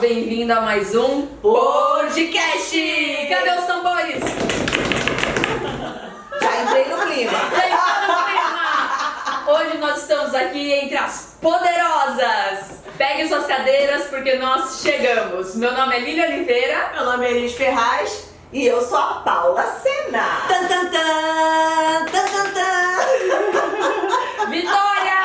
bem-vindo a mais um podcast! Cadê os tambores? Já entrei no clima. Hoje nós estamos aqui entre as poderosas. Peguem suas cadeiras porque nós chegamos. Meu nome é Lília Oliveira. Meu nome é Elis Ferraz e eu sou a Paula Sena. Tan, tan, tan, tan, tan, tan. Vitória!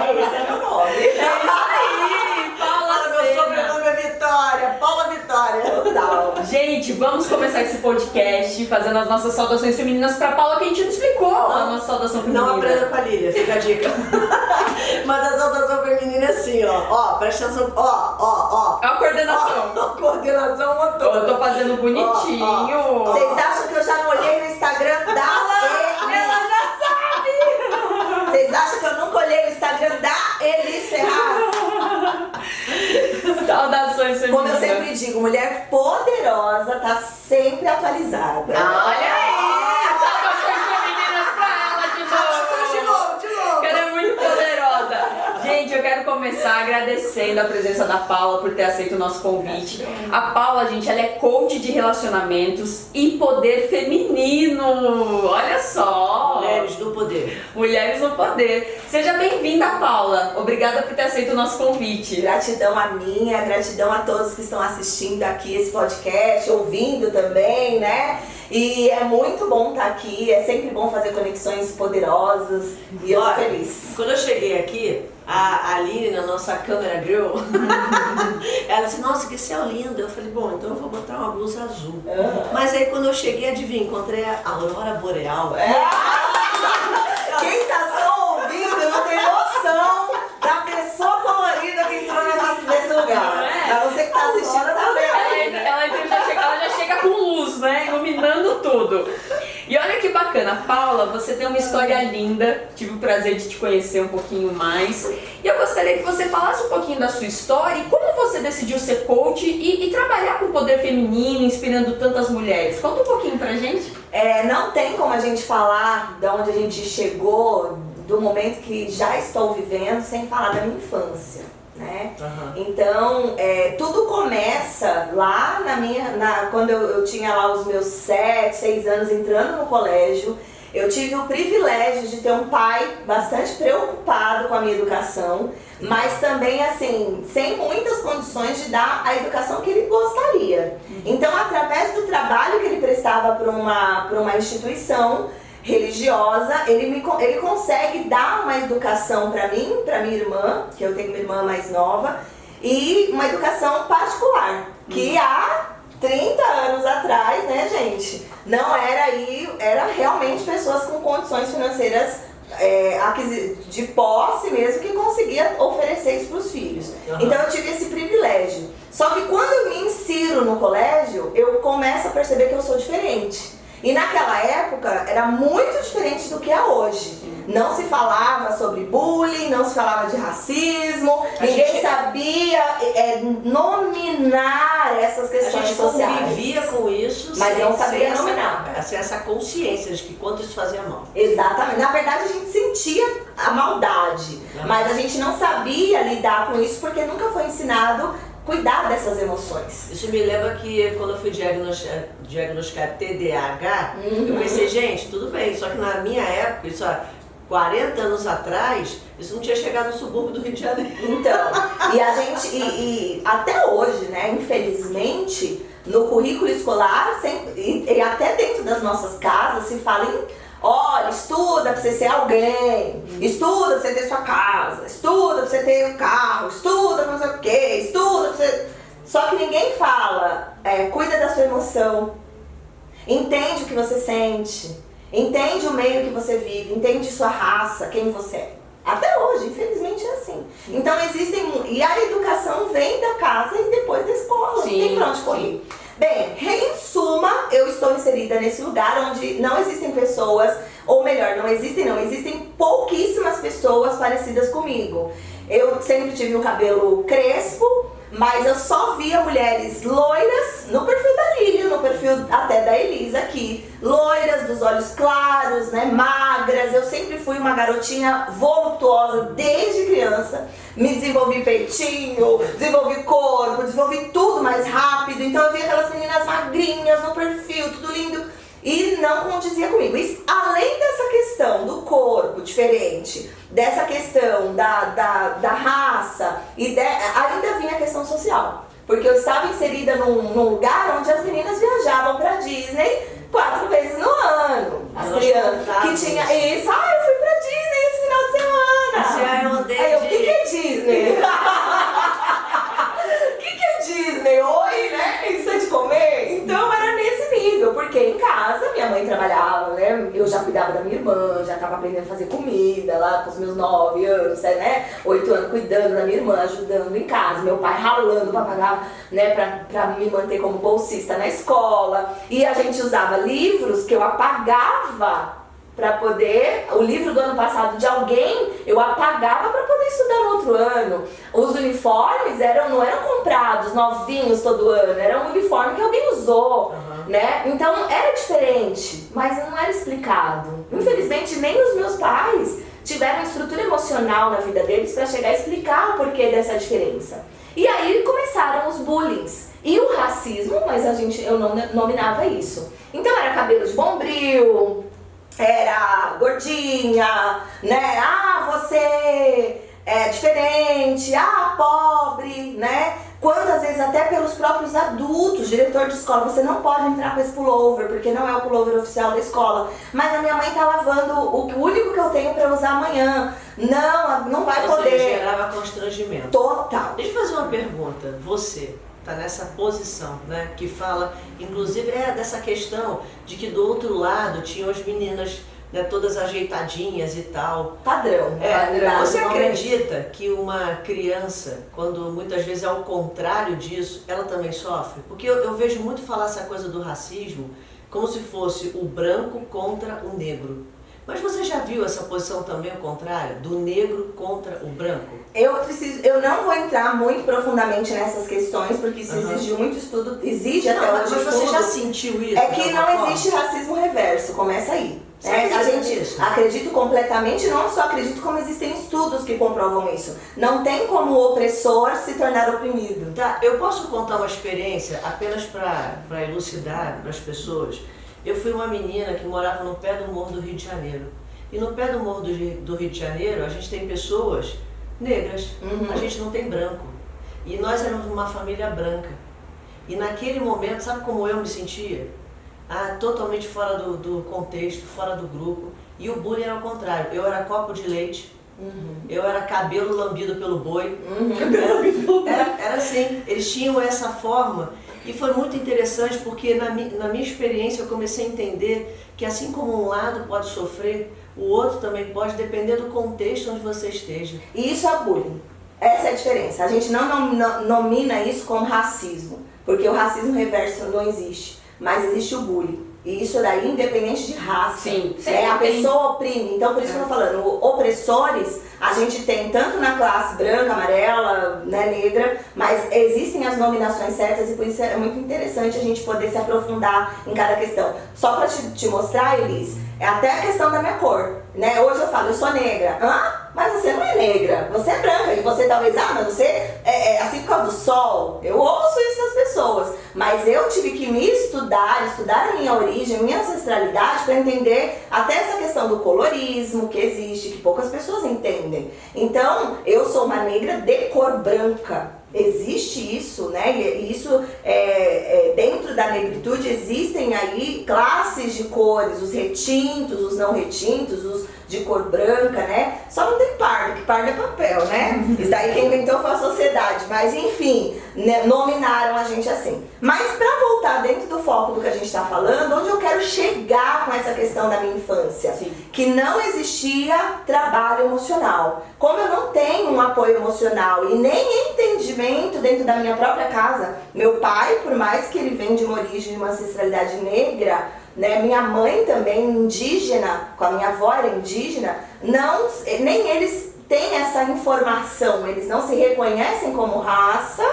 Esse é meu nome. É isso aí, Paula Meu Sena. sobrenome é Vitória, Paula Vitória. Total. Gente, vamos começar esse podcast fazendo as nossas saudações femininas pra Paula, que a gente não explicou a nossa saudação feminina. Não aprenda com a Lília, fica a dica. Mas a saudação feminina é assim, ó. Ó, presta atenção. Ó. É a coordenação. Ó, coordenação motora. Eu tô fazendo bonitinho. Ó. Vocês acham que eu já não olhei no Instagram da Ela já sabe! Vocês acham que eu nunca olhei no Instagram da Elis Ferraz? Saudações femininas. Como eu sempre digo, mulher poderosa tá sempre atualizada. Olha aí! Saudações femininas pra ela de novo! Saudações de novo. Ela é muito poderosa. Gente, eu quero começar agradecendo a presença da Paula por ter aceito o nosso convite. A Paula, gente, ela é coach de relacionamentos e poder feminino. Olha só! Mulheres do poder. Mulheres no poder. Seja bem-vinda, Paula. Obrigada por ter aceito o nosso convite. Gratidão a minha, gratidão a todos que estão assistindo aqui esse podcast, ouvindo também, né? E é muito bom estar aqui, é sempre bom fazer conexões poderosas e eu tô feliz. Quando eu cheguei aqui, a Aline, na nossa câmera girl, ela disse, nossa, que céu lindo. Eu falei, bom, então eu vou botar uma blusa azul. Mas aí quando eu cheguei, adivinha, encontrei a Aurora Boreal. Quem tá só ouvindo não tem noção da pessoa colorida que entrou nesse lugar. Pra você que tá assistindo, tá vendo? Ela já chega com luz, né? Iluminando tudo. E olha que bacana, Paula, você tem uma história linda. Tive o prazer de te conhecer um pouquinho mais. E eu gostaria que você falasse um pouquinho da sua história e como você decidiu ser coach e trabalhar com o poder feminino, inspirando tantas mulheres. Conta um pouquinho pra gente. Não tem como a gente falar de onde a gente chegou, do momento que já estou vivendo, sem falar da minha infância, né? Então, tudo começa lá quando eu tinha lá os meus 7, 6 anos entrando no colégio. Eu tive o privilégio de ter um pai bastante preocupado com a minha educação, mas também, assim, sem muitas condições de dar a educação que ele gostaria. Então, através do trabalho que ele prestava para uma instituição religiosa, ele consegue dar uma educação para mim, para minha irmã, que eu tenho uma irmã mais nova, e uma educação particular, que há 30 anos atrás, né, gente, não era aí, era realmente pessoas com condições financeiras de posse mesmo, que conseguia oferecer isso para os filhos. Então eu tive esse privilégio. Só que quando eu me insiro no colégio, eu começo a perceber que eu sou diferente. E naquela época era muito diferente do que é hoje. Não se falava sobre bullying, não se falava de racismo, ninguém sabia nominar essas questões sociais. A gente convivia com isso, mas não sabia nominar. Essa consciência de que quanto isso fazia mal. Exatamente. Na verdade, a gente sentia a maldade, mas a gente não sabia lidar com isso porque nunca foi ensinado cuidar dessas emoções. Isso me lembra que quando eu fui diagnosticar TDAH, eu pensei, gente, tudo bem, só que na minha época, isso há 40 anos atrás, isso não tinha chegado no subúrbio do Rio de Janeiro. Então, e a gente, e até hoje, né, infelizmente, no currículo escolar, e até dentro das nossas casas, se fala em, olha, estuda pra você ser alguém, estuda pra você ter sua casa, estuda pra você ter um carro, estuda pra não sei o quê, estuda pra você... Só que ninguém fala, cuida da sua emoção, entende o que você sente, entende o meio que você vive, entende sua raça, quem você é. Até hoje, infelizmente, é assim. Então e a educação vem da casa e depois da escola, não tem pra onde correr. Bem, em suma, eu estou inserida nesse lugar onde não existem pessoas, ou melhor, não existem pouquíssimas pessoas parecidas comigo. Eu sempre tive um cabelo crespo, mas eu só via mulheres loiras no perfil da Lilian, no perfil até da Elisa aqui. Loiras, dos olhos claros, né, magras. Eu sempre fui uma garotinha voluptuosa desde criança. Me desenvolvi peitinho, desenvolvi corpo, desenvolvi tudo mais rápido. Então eu via aquelas meninas magrinhas no perfil, tudo lindo. E não condizia comigo. E, além dessa questão do corpo diferente, dessa questão da raça, ainda vinha a questão social. Porque eu estava inserida num lugar onde as meninas viajavam pra Disney 4 vezes no ano. As crianças que tinha isso. Eu fui pra Disney esse final de semana. Eu andei Aí eu, o que é Disney? O que é Disney? Oi, né? Isso é de comer? Então era nesse nível, porque em casa minha mãe trabalhava, né? Eu já cuidava da minha irmã, já estava aprendendo a fazer comida lá com os meus 9 anos, né? 8 anos cuidando da minha irmã, ajudando em casa. Meu pai ralando pra pagar, né? Pra me manter como bolsista na escola. E a gente usava livros que eu apagava para poder, o livro do ano passado de alguém, eu apagava para poder estudar no outro ano. Os uniformes não eram comprados novinhos todo ano, era um uniforme que alguém usou, né? Então era diferente, mas não era explicado. Infelizmente nem os meus pais tiveram estrutura emocional na vida deles para chegar a explicar o porquê dessa diferença. E aí começaram os bullings e o racismo, mas eu não nominava isso. Então era cabelo de bombril, era gordinha, né? Você é diferente, pobre, né? Quantas vezes até pelos próprios adultos, diretor de escola, você não pode entrar com esse pullover, porque não é o pullover oficial da escola. Mas a minha mãe tá lavando o único que eu tenho pra usar amanhã. Não vai poder. Você gerava constrangimento. Total. Deixa eu fazer uma pergunta. Você tá nessa posição, né? Que fala, inclusive, dessa questão de que do outro lado tinham as meninas, né, todas ajeitadinhas e tal. Padrão. Você acredita que uma criança, quando muitas vezes é ao contrário disso, ela também sofre? Porque eu vejo muito falar essa coisa do racismo como se fosse o branco contra o negro. Mas você já viu essa posição também ao contrário? Do negro contra o branco? Eu não vou entrar muito profundamente nessas questões, porque isso exige muito estudo, exige até hoje mas estudo. Você já sentiu isso? É que não existe racismo reverso, começa aí. Acredito completamente, não só acredito, como existem estudos que comprovam isso. Não tem como o opressor se tornar oprimido. Tá, eu posso contar uma experiência apenas para elucidar para as pessoas. Eu fui uma menina que morava no pé do Morro do Rio de Janeiro. E no pé do Morro do Rio de Janeiro, a gente tem pessoas negras, a gente não tem branco. E nós éramos uma família branca. E naquele momento, sabe como eu me sentia? Totalmente fora do contexto, fora do grupo. E o bullying era ao contrário. Eu era copo de leite, eu era cabelo lambido pelo boi. Era assim, eles tinham essa forma. E foi muito interessante porque na minha experiência eu comecei a entender que assim como um lado pode sofrer, o outro também pode, depender do contexto onde você esteja. E isso é bullying. Essa é a diferença. A gente não nomina isso como racismo, porque o racismo reverso não existe, mas existe o bullying. E isso daí independente de raça. Sim, a pessoa oprime. Então por isso que eu tô falando, opressores a gente tem tanto na classe branca, amarela, né, negra, mas existem as nominações certas e por isso é muito interessante a gente poder se aprofundar em cada questão. Só pra te mostrar, Elis, é até a questão da minha cor, né? Hoje eu falo, eu sou negra. Mas você não é negra, você é branca. E você talvez, mas você é assim por causa do sol. Eu ouço isso das pessoas. Mas eu tive que me estudar a minha origem, a minha ancestralidade para entender até essa questão do colorismo que existe, que poucas pessoas entendem. Então, eu sou uma negra de cor branca. Existe isso, né? E isso, dentro da negritude, existem aí classes de cores, os retintos, os não retintos, os de cor branca, né? Só não tem pardo, que pardo é papel, né? Isso daí quem inventou foi a sociedade, mas enfim, né, nominaram a gente assim. Mas pra voltar dentro do foco do que a gente tá falando, onde eu quero chegar com essa questão da minha infância? Sim. Que não existia trabalho emocional. Como eu não tenho um apoio emocional e nem entendimento dentro da minha própria casa, meu pai, por mais que ele venha de uma origem, de uma ancestralidade negra, né, minha mãe também indígena, com a minha avó era indígena, nem eles têm essa informação, eles não se reconhecem como raça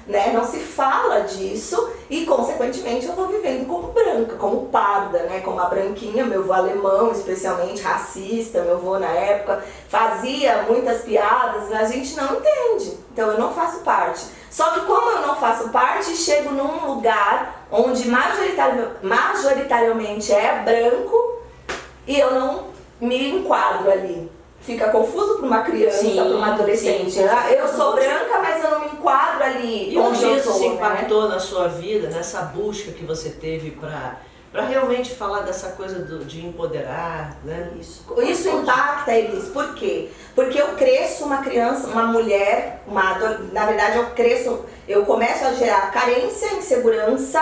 né? Não se fala disso e, consequentemente, eu vou vivendo como branca, como parda, né? Como a branquinha, meu avô alemão, especialmente racista, meu avô na época fazia muitas piadas, a gente não entende, então eu não faço parte. Só que como eu não faço parte, chego num lugar onde majoritariamente é branco e eu não me enquadro ali. Fica confuso para uma criança, para uma adolescente. Sim. Eu sou branca, mas eu não me enquadro ali. E onde isso se né? impactou na sua vida, nessa busca que você teve para realmente falar dessa coisa de empoderar, né? Isso impacta, Elis. Por quê? Porque eu cresço uma criança, uma mulher, na verdade eu começo a gerar carência, insegurança.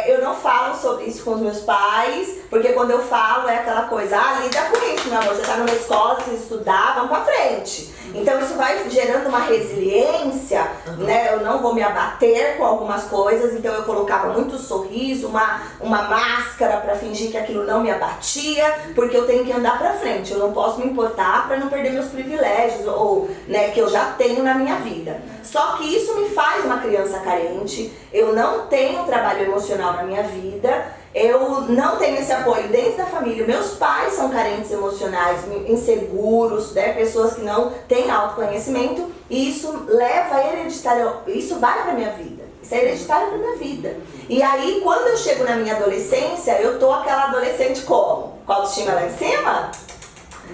Eu não falo sobre isso com os meus pais, porque quando eu falo é aquela coisa, lida com isso, meu amor, você tá numa escola, você estudar, vamos pra frente. Então isso vai gerando uma resiliência, né? Eu não vou me abater com algumas coisas, então eu colocava muito sorriso, uma máscara pra fingir que aquilo não me abatia, porque eu tenho que andar pra frente, eu não posso me importar pra não perder meus privilégios, ou, né, que eu já tenho na minha vida. Só que isso me faz uma criança carente, eu não tenho trabalho emocional na minha vida, eu não tenho esse apoio dentro da família. Meus pais são carentes emocionais, inseguros, né? Pessoas que não têm autoconhecimento, e isso leva hereditário, isso vai pra minha vida. Isso é hereditário pra minha vida. E aí, quando eu chego na minha adolescência, eu tô aquela adolescente como? Com a autoestima lá em cima?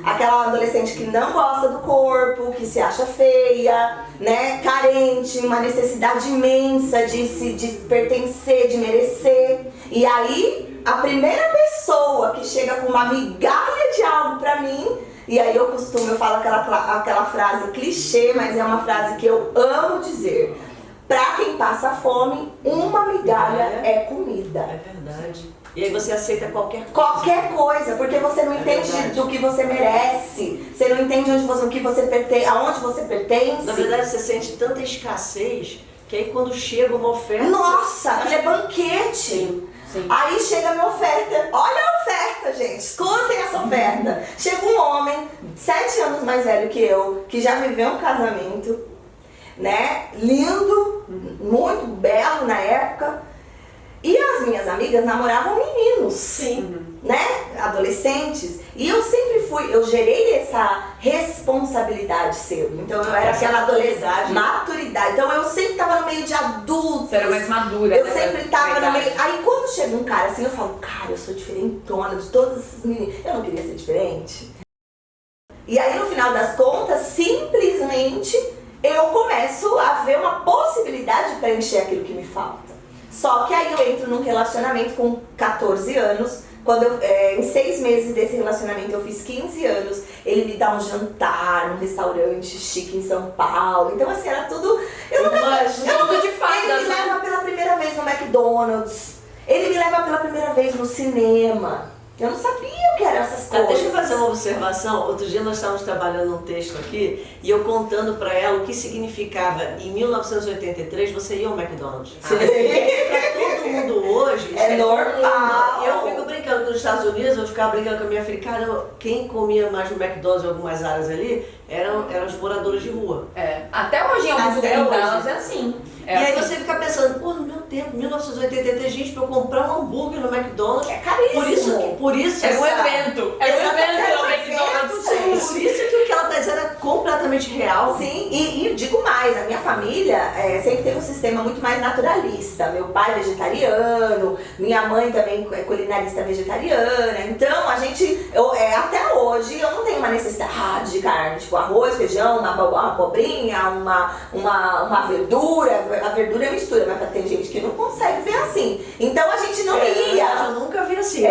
Aquela adolescente que não gosta do corpo, que se acha feia, né? Carente, uma necessidade imensa de pertencer, de merecer. E aí, a primeira pessoa que chega com uma migalha de algo pra mim, e aí eu falo aquela frase clichê, mas é uma frase que eu amo dizer. Pra quem passa fome, uma migalha é comida. É verdade. E aí você aceita qualquer coisa. Qualquer coisa, porque você não entende do que você merece. Você não entende aonde você pertence. Na verdade, você sente tanta escassez que aí quando chega uma oferta... Nossa, aquilo é banquete. Sim. Aí chega a minha oferta. Olha a oferta, gente. Escutem essa oferta. Chega um homem, 7 anos mais velho que eu, que já viveu um casamento, né? Lindo, muito belo na época. E as minhas amigas namoravam meninos, Sim. né? Adolescentes. E eu sempre eu gerei essa responsabilidade cedo. Então eu era aquela adolescente, maturidade. Então eu sempre tava no meio de adultos. Você era mais madura. Eu sempre tava no meio. Aí quando chega um cara assim, eu falo, cara, eu sou diferentona de todas essas meninas. Eu não queria ser diferente. E aí no final das contas, simplesmente eu começo a ver uma possibilidade de preencher aquilo que me falta. Só que aí eu entro num relacionamento com 14 anos, quando em 6 meses desse relacionamento eu fiz 15 anos, ele me dá um jantar num restaurante chique em São Paulo, então assim, era tudo... Eu nunca de fadas, Ele me leva pela primeira vez no McDonald's, ele me leva pela primeira vez no cinema. Eu não sabia o que eram essas coisas. Deixa eu fazer uma observação. Outro dia nós estávamos trabalhando um texto aqui e eu contando para ela o que significava em 1983 você ia ao McDonald's. Para todo mundo hoje isso é normal. Eu fico brincando nos Estados Unidos, eu ficava brincando com a minha filha, cara, quem comia mais no McDonald's em algumas áreas ali eram os moradores de rua. Até hoje em alguns lugares é assim. E aí você fica pensando, pô, no meu tempo, 1983, gente, pra eu comprar um hambúrguer no McDonald's. É caríssimo. Por isso era um evento. Era um evento no McDonald's. Por isso que o que ela tá dizendo é completamente real. Sim, e digo mais, a minha família sempre teve um sistema muito mais naturalista. Meu pai é vegetariano, minha mãe também é culinarista vegetariana. Então a gente, até hoje, eu não tenho uma necessidade de carne, tipo arroz, feijão, uma abobrinha, uma verdura. A verdura é mistura, mas tem gente que não consegue ver assim. Então a gente não ia. Eu nunca vi assim.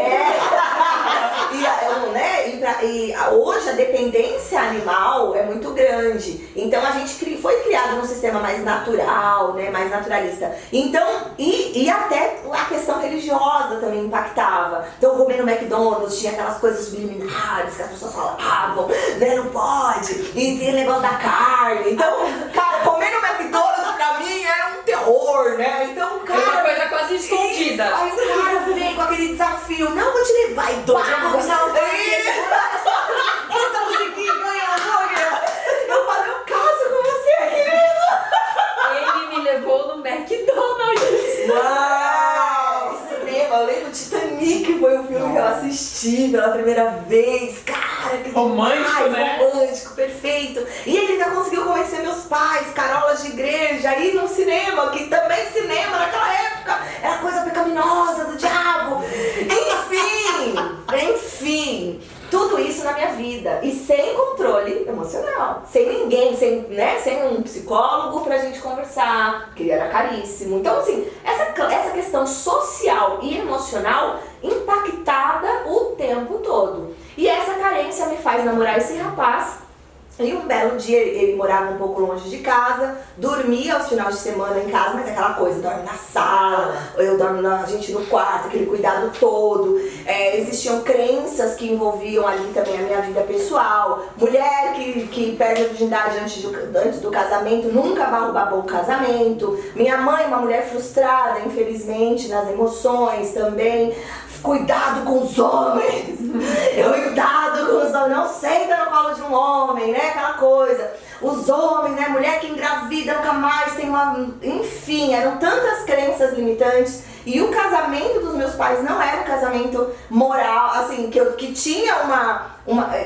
E hoje a dependência animal é muito grande. Então a gente foi criado num sistema mais natural, né, mais naturalista. Então, e até a questão religiosa também impactava. Então comer no McDonald's tinha aquelas coisas subliminares que as pessoas falavam, né, não pode. E tem o negócio da carne. Então, cara, comer no McDonald's pra mim era um terror, né? Então, cara... Uma coisa quase escondida. Aí o cara vem com aquele desafio, não, vou te levar e dois, eu vou usar o bota a musiquinha, ganha hambúrguer. Eu falo, eu caso com você, querido. Ele me levou pela primeira vez, cara, que romântico, né? Romântico, perfeito. E ele ainda conseguiu convencer meus pais, carolas de igreja, a ir num cinema, que também cinema naquela época era coisa pecaminosa do diabo. Enfim, tudo isso na minha vida. E sem controle emocional. Sem ninguém, sem um psicólogo pra gente conversar, que era caríssimo. Então, assim, essa questão social e emocional impactada o tempo todo. E essa carência me faz namorar esse rapaz. E um belo dia, ele morava um pouco longe de casa, dormia aos finais de semana em casa, mas aquela coisa, dorme na sala, eu dormo a gente no quarto, aquele cuidado todo. Existiam crenças que envolviam ali também a minha vida pessoal. Mulher que perde a virgindade antes do casamento, nunca vai roubar bom casamento. Minha mãe, uma mulher frustrada, infelizmente, nas emoções também. Cuidado com os homens, cuidado com os homens, não senta no colo de um homem, né, aquela coisa. Os homens, né, mulher que engravida nunca mais tem uma... Enfim, eram tantas crenças limitantes. E o casamento dos meus pais não era um casamento moral, assim, que tinha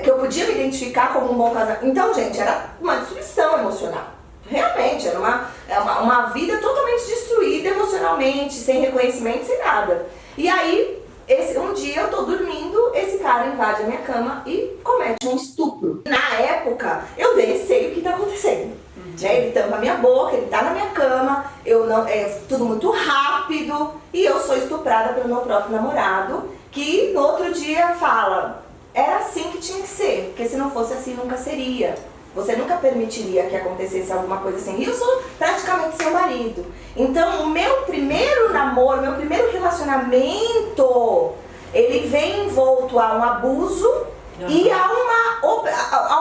que eu podia me identificar como um bom casamento. Então, gente, era uma destruição emocional. Realmente, era uma vida totalmente destruída emocionalmente, sem reconhecimento, sem nada. E aí... um dia eu tô dormindo, esse cara invade a minha cama e comete um estupro. Na época, eu nem sei o que tá acontecendo. Ele tampa a minha boca, ele tá na minha cama, tudo muito rápido e eu sou estuprada pelo meu próprio namorado, que no outro dia fala, era assim que tinha que ser, porque se não fosse assim nunca seria. Você nunca permitiria que acontecesse alguma coisa assim. E eu sou praticamente seu marido. Então, o meu primeiro namoro, meu primeiro relacionamento, ele vem envolto a um abuso e a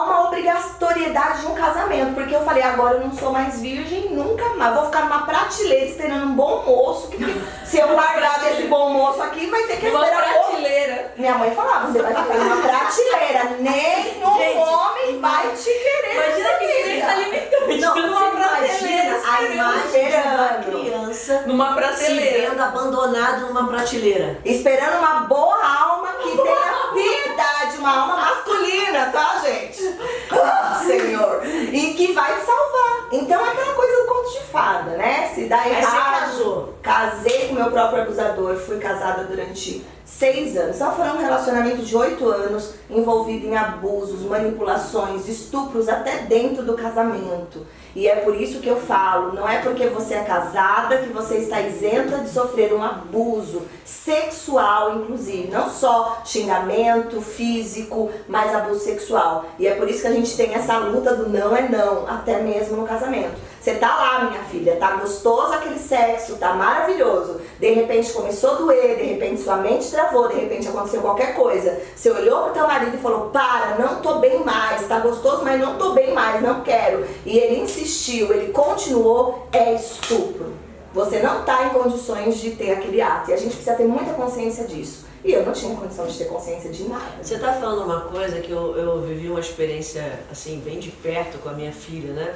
uma obrigatoriedade de um casamento. Porque eu falei, agora eu não sou mais virgem, nunca mais. Vou ficar numa prateleira esperando um bom moço. Que se eu largar desse bom moço aqui, vai ter que esperar uma prateleira. Minha mãe falava, você vai ficar numa prateleira. Nenhum homem vai te querer. Imagina que criança limitante. Não, Numa prateleira. A imagem de uma criança numa prateleira. se vendo abandonado numa prateleira. Esperando uma boa alma que tenha piedade, uma alma masculina, tá, gente? Ah, Senhor! E que vai te salvar. Então é aquela coisa do conto de fada, né? Se dá errado. Aí você casou. Casei com meu próprio abusador, fui casada durante 6 anos. Então foi um relacionamento de 8 anos, envolvido em abusos, manipulações, estupros até dentro do casamento. E é por isso que eu falo, não é porque você é casada que você está isenta de sofrer um abuso sexual, inclusive. Não só xingamento físico, mas abuso sexual. E é por isso que a gente tem essa luta do não é não, até mesmo no casamento. Você tá lá, minha filha, tá gostoso aquele sexo, tá maravilhoso. De repente começou a doer, de repente sua mente travou, de repente aconteceu qualquer coisa. Você olhou pro teu marido e falou, para, não tô bem mais, tá gostoso, mas não tô bem mais, não quero. E ele insistiu, ele continuou, é estupro. Você não tá em condições de ter aquele ato. E a gente precisa ter muita consciência disso. E eu não tinha condição de ter consciência de nada. Você tá falando uma coisa que eu vivi uma experiência, assim, bem de perto com a minha filha, né?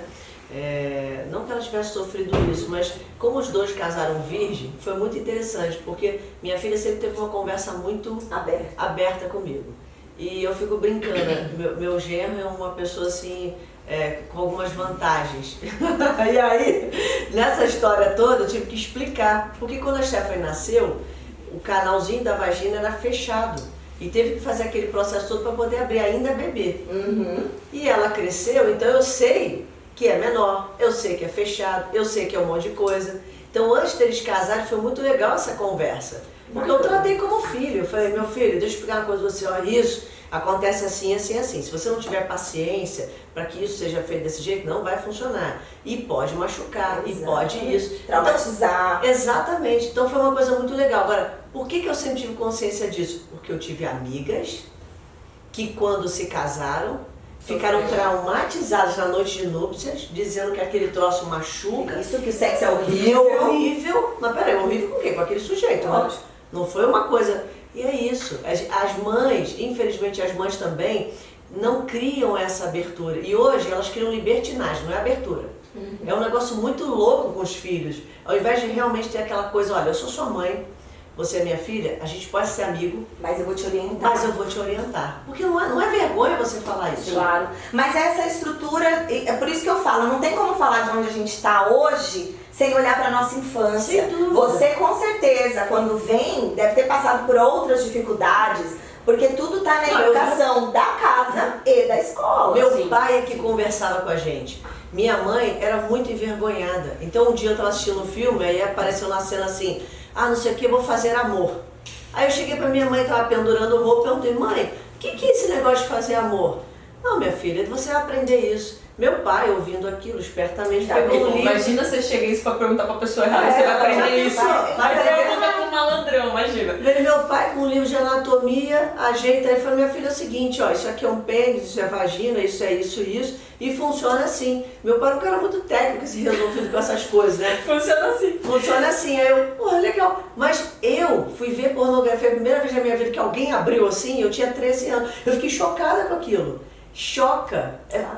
Não que ela tivesse sofrido isso, mas como os dois casaram virgem, foi muito interessante, porque minha filha sempre teve uma conversa muito aberta comigo. E eu fico brincando, meu genro é uma pessoa assim, com algumas vantagens. E aí, nessa história toda, eu tive que explicar, porque quando a Stephanie nasceu, o canalzinho da vagina era fechado. E teve que fazer aquele processo todo para poder abrir, ainda bebê. E ela cresceu, então eu sei que é menor, eu sei que é fechado, eu sei que é um monte de coisa. Então, antes deles casarem, foi muito legal essa conversa. Porque eu tratei como filho. Eu falei, meu filho, deixa eu explicar uma coisa pra você. Olha, isso acontece assim, assim, assim. Se você não tiver paciência para que isso seja feito desse jeito, não vai funcionar. E pode machucar, e pode isso. Traumatizar. Então, exatamente. Então, foi uma coisa muito legal. Agora, por que eu sempre tive consciência disso? Porque eu tive amigas que, quando se casaram, ficaram traumatizadas na noite de núpcias, dizendo que aquele troço machuca. Isso, que o sexo é horrível. É horrível. Mas peraí, horrível com quê? Com aquele sujeito, né? Não foi uma coisa... E é isso. As mães, infelizmente as mães também, não criam essa abertura. E hoje elas criam libertinagem, não é abertura. É um negócio muito louco com os filhos. Ao invés de realmente ter aquela coisa, olha, eu sou sua mãe, você é minha filha, a gente pode ser amigo, mas eu vou te orientar. Mas eu vou te orientar. Porque não é vergonha você falar isso. Claro. Mas essa estrutura, é por isso que eu falo, não tem como falar de onde a gente está hoje sem olhar para nossa infância. Você com certeza, quando vem, deve ter passado por outras dificuldades, porque tudo está na educação da casa e da escola. Meu pai é que conversava com a gente. Minha mãe era muito envergonhada. Então um dia eu estava assistindo um filme, aí apareceu na cena assim, não sei o que, vou fazer amor. Aí eu cheguei pra minha mãe, estava pendurando roupa, e perguntei, mãe, o que é esse negócio de fazer amor? Não, minha filha, você vai aprender isso. Meu pai, ouvindo aquilo, espertamente, pegou um livro. Imagina você chega isso pra perguntar pra pessoa errada, você vai aprender isso. Vai perguntar com um malandrão, imagina. Veio meu pai com um livro de anatomia, ajeita aí e fala, minha filha, é o seguinte, ó, isso aqui é um pênis, isso é vagina, isso é isso, e funciona assim. Meu pai é um cara muito técnico, se resolvido com essas coisas, né? Funciona assim. Funciona assim, aí eu, porra, legal. Mas eu fui ver pornografia, a primeira vez na minha vida que alguém abriu assim, eu tinha 13 anos. Eu fiquei chocada com aquilo. Choca.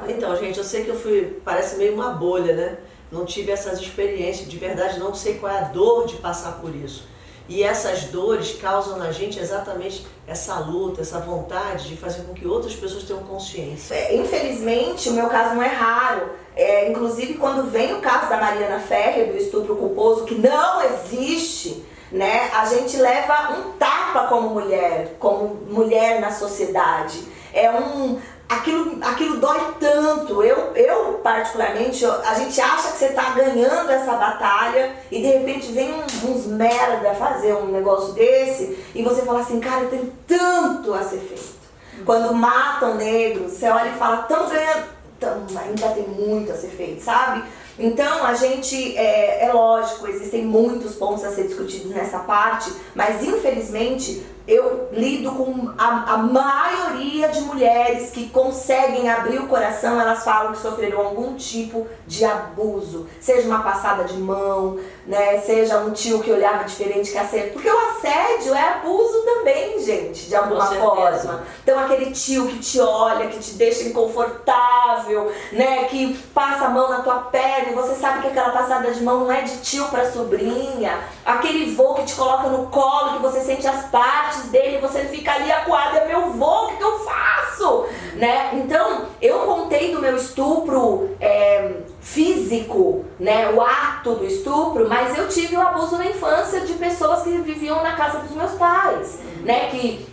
Então, gente, eu sei que parece meio uma bolha, né? Não tive essas experiências, de verdade não sei qual é a dor de passar por isso. E essas dores causam na gente exatamente essa luta, essa vontade de fazer com que outras pessoas tenham consciência. Infelizmente, o meu caso não é raro. Inclusive, quando vem o caso da Mariana Ferrer, do estupro culposo, que não existe, né? A gente leva um tapa como mulher na sociedade. Aquilo dói tanto. Eu particularmente, a gente acha que você tá ganhando essa batalha e de repente vem uns merda fazer um negócio desse e você fala assim, cara, tem tanto a ser feito. Quando matam negros, você olha e fala, tão ganhando, ainda tem muito a ser feito, sabe? Então a gente, é lógico, existem muitos pontos a ser discutidos nessa parte, mas infelizmente eu lido com a maioria de mulheres que conseguem abrir o coração, elas falam que sofreram algum tipo de abuso, seja uma passada de mão, né, seja um tio que olhava diferente que assédio, porque o assédio é abuso também, gente, de alguma forma. Então aquele tio que te olha, que te deixa inconfortável, né, que passa a mão na tua perna e você sabe que aquela passada de mão não é de tio pra sobrinha, aquele vô que te coloca no colo, que você sente as partes dele, você fica ali acuado, é meu vô, o que eu faço? Né? Então, eu contei do meu estupro físico, né? O ato do estupro, mas eu tive o abuso na infância de pessoas que viviam na casa dos meus pais, né? Que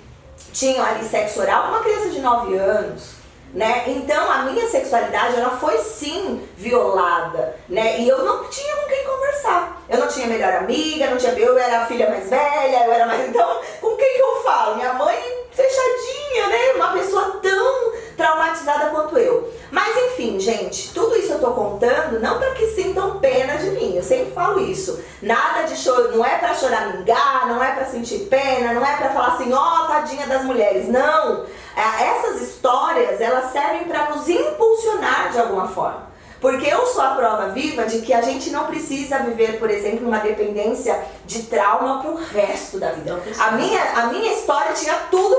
tinham ali sexo oral com uma criança de 9 anos. Né? Então a minha sexualidade ela foi sim violada, né? E eu não tinha com quem conversar. Eu não tinha melhor amiga, eu era a filha mais velha, então com quem que eu falo? Minha mãe fechadinha, né? Uma pessoa tão traumatizada quanto eu. Mas enfim, gente, tudo isso eu tô contando não para que sintam pena de mim. Eu sempre falo isso. Nada de choro, não é para choramingar, não é para sentir pena, não é para falar assim, tadinha das mulheres. Não. Essas histórias, elas servem para nos impulsionar de alguma forma. Porque eu sou a prova viva de que a gente não precisa viver, por exemplo, uma dependência de trauma pro resto da vida. A minha história tinha tudo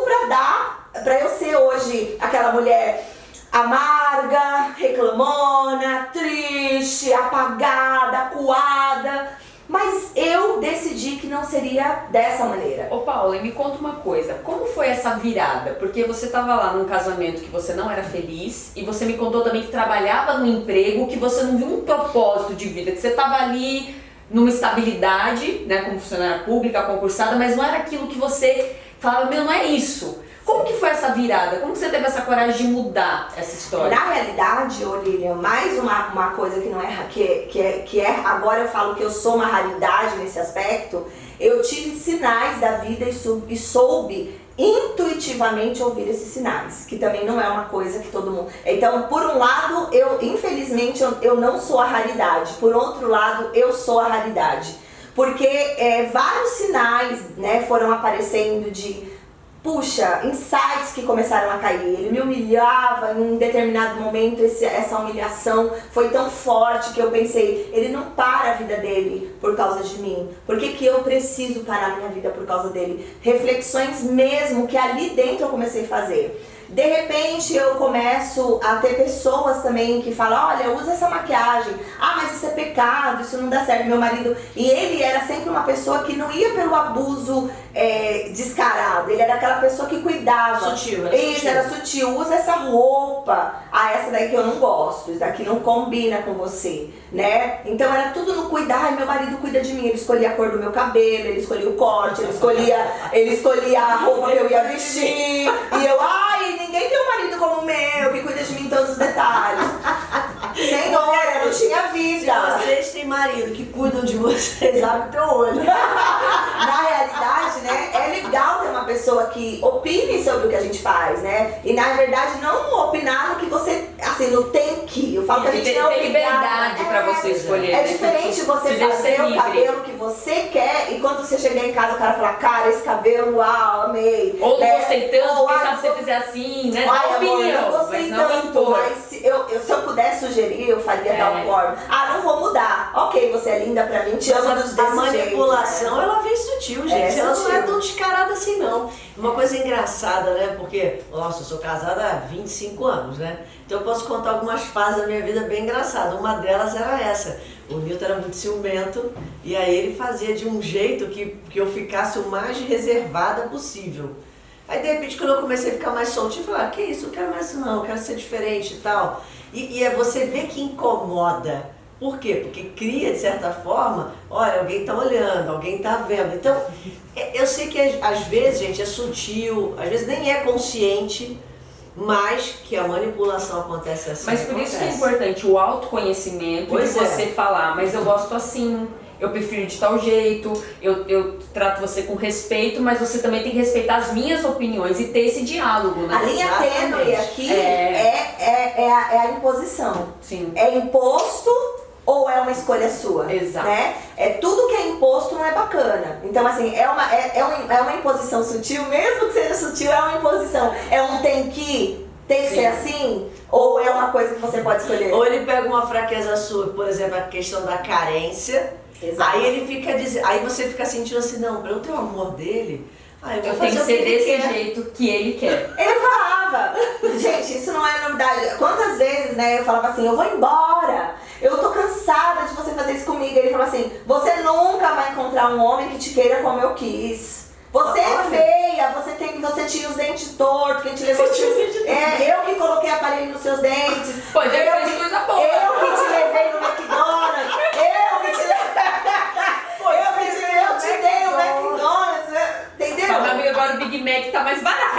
para eu ser hoje aquela mulher amarga, reclamona, triste, apagada, acuada. Mas eu decidi que não seria dessa maneira. Ô Paula, e me conta uma coisa, como foi essa virada? Porque você estava lá num casamento que você não era feliz e você me contou também que trabalhava num emprego que você não viu um propósito de vida, que você estava ali numa estabilidade, né, como funcionária pública, concursada, mas não era aquilo que você falava, não é isso. Como que foi essa virada? Como que você teve essa coragem de mudar essa história? Na realidade, Lilian, mais uma coisa que não é, que é, agora eu falo que eu sou uma raridade nesse aspecto, eu tive sinais da vida e soube intuitivamente ouvir esses sinais, que também não é uma coisa que todo mundo... Então, por um lado, infelizmente, eu não sou a raridade, por outro lado, eu sou a raridade, porque vários sinais, né, foram aparecendo de... Puxa, insights que começaram a cair. Ele me humilhava em um determinado momento, essa humilhação foi tão forte que eu pensei, ele não para a vida dele por causa de mim. Por que eu preciso parar a minha vida por causa dele? Reflexões mesmo que ali dentro eu comecei a fazer. De repente eu começo a ter pessoas também que falam, olha, usa essa maquiagem, ah, mas isso é pecado, isso não dá certo. Meu marido, e ele era sempre uma pessoa que não ia pelo abuso descarado, ele era aquela pessoa que cuidava. Sutil, era sutil, usa essa roupa, ah, essa daí que eu não gosto, isso daqui não combina com você, né? Então era tudo no cuidar, ai, meu marido cuida de mim, ele escolhia a cor do meu cabelo, ele escolhia o corte, ele escolhia a roupa que eu ia vestir, e eu, ai, ninguém tem um marido como o meu, que cuida de mim em todos os detalhes. Senhora, não tinha vida. Se vocês têm marido que cuidam de vocês, abre teu olho. Na realidade, né, é legal ter uma pessoa que opine sobre o que a gente faz, né? E na verdade não opinar no que você, assim, não tem que. Eu falo que a gente não tem liberdade pra você escolher. É diferente você fazer o cabelo que você quer e quando você chegar em casa o cara falar, cara, esse cabelo, uau, amei. Ou não gostei tanto, quem sabe se você fizer assim, né? Dá opinião, eu gostei mas não tanto, mas se eu pudesse sugerir, eu faria tal forma. Ah, não vou mudar. Ok, você é linda pra mim, te amo dos A manipulação, jeito, né? ela vem sutil, gente. Ela não sutil. é tão descarada assim, não. Uma coisa engraçada, né? Porque, nossa, eu sou casada há 25 anos, né? Então eu posso contar algumas fases da minha vida bem engraçadas. Uma delas era essa. O Nilton era muito ciumento e aí ele fazia de um jeito que eu ficasse o mais reservada possível. Aí de repente quando eu comecei a ficar mais soltinha, eu falei, que isso, eu quero mais isso não, eu quero ser diferente e tal. E você vê que incomoda. Por quê? Porque cria, de certa forma, olha, alguém tá olhando, alguém tá vendo. Então, eu sei que às vezes, gente, é sutil, às vezes nem é consciente, mas que a manipulação acontece assim. Mas por isso que é importante o autoconhecimento de você falar, mas eu gosto assim, eu prefiro de tal jeito, eu trato você com respeito, mas você também tem que respeitar as minhas opiniões e ter esse diálogo, né? A linha tênue aqui é a imposição. Sim. É imposto ou é uma escolha sua? Exato. Né? Tudo que é imposto não é bacana. Então, assim, é uma imposição sutil, mesmo que seja sutil, é uma imposição. É um tem que ser assim? Ou é uma coisa que você pode escolher? Ou ele pega uma fraqueza sua, por exemplo, a questão da carência. Exato. Aí ele fica aí você fica sentindo assim, não, pra eu ter o amor dele, eu tenho que ser desse jeito que ele quer. Ele falava, gente, isso não é novidade. Quantas vezes, né, eu falava assim, eu vou embora, eu tô cansada de você fazer isso comigo. Ele falava assim, você nunca vai encontrar um homem que te queira como eu quis. Você é feia, você tinha os dentes tortos, quem te levou. Eu que coloquei aparelho nos seus dentes. Pô, deve fazer coisa boa. Eu que te levei no McDonald's. Eu te dei no McDonald's, entendeu? Meu amigo, agora o Big Mac tá mais barato.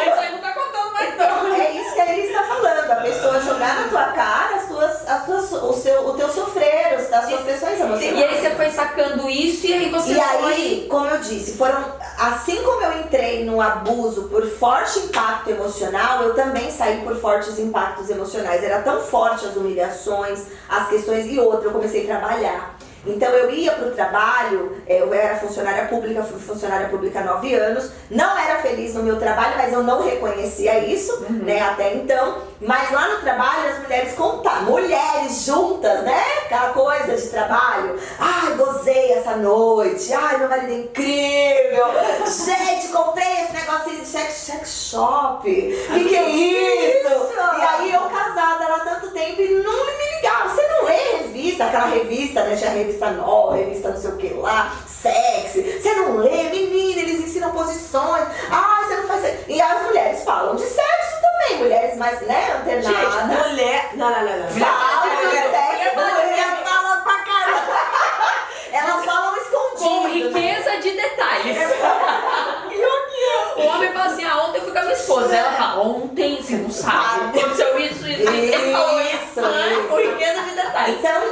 Isso aí não tá contando mais não. É isso que a Elis tá falando, a pessoa jogar na tua cara o teu sofrer, as suas questões emocionais. E aí você foi sacando isso e aí você aí, como eu disse, assim como eu entrei no abuso por forte impacto emocional, eu também saí por fortes impactos emocionais. Era tão forte as humilhações, as questões e outra, eu comecei a trabalhar. Então eu ia pro trabalho, eu era funcionária pública, fui funcionária pública há 9 anos, não era feliz no meu trabalho, mas eu não reconhecia isso, né, até então. Mas lá no trabalho as mulheres contavam, mulheres juntas, né, aquela coisa de trabalho. Ai, gozei essa noite, ai, meu marido é incrível, gente, comprei esse negocinho de sex shop, que é isso? E aí eu casada lá tanto tempo e não me ligava, você não lê revista, aquela revista, né, tinha revista nova, revista não sei o que lá, sexy, você não lê, menina, eles ensinam posições, você não faz sexo. E as mulheres falam de sexo também, mulheres mais, né, antenadas. Gente, mulher... Não. Falam de sexo, mulher fala pra caramba. Elas falam escondido. Com riqueza de detalhes. O homem fala assim, ontem eu fui com a minha esposa. Ela fala, ontem, você não sabe, aconteceu isso. Ele falou isso. Com riqueza de detalhes. Então,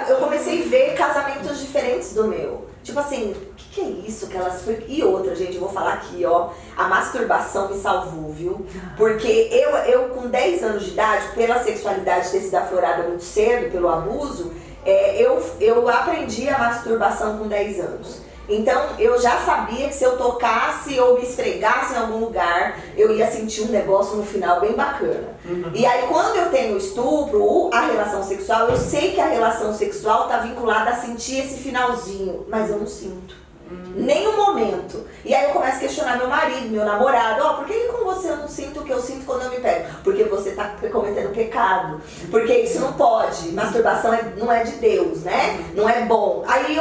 eu comecei a ver casamentos diferentes do meu. Tipo assim, o que é isso que elas... E outra, gente, eu vou falar aqui, ó. A masturbação me salvou, viu? Porque eu com 10 anos de idade, pela sexualidade ter sido aflorada muito cedo, pelo abuso, eu aprendi a masturbação com 10 anos. Então eu já sabia que se eu tocasse ou me esfregasse em algum lugar, eu ia sentir um negócio no final bem bacana. E aí quando eu tenho o estupro, a relação sexual, eu sei que a relação sexual tá vinculada a sentir esse finalzinho, mas eu não sinto. Nenhum momento. E aí eu começo a questionar meu marido, meu namorado, por que com você eu não sinto o que quando eu me pego. Porque você tá cometendo pecado. Porque isso não pode. Masturbação não é de Deus, né? Não é bom. Aí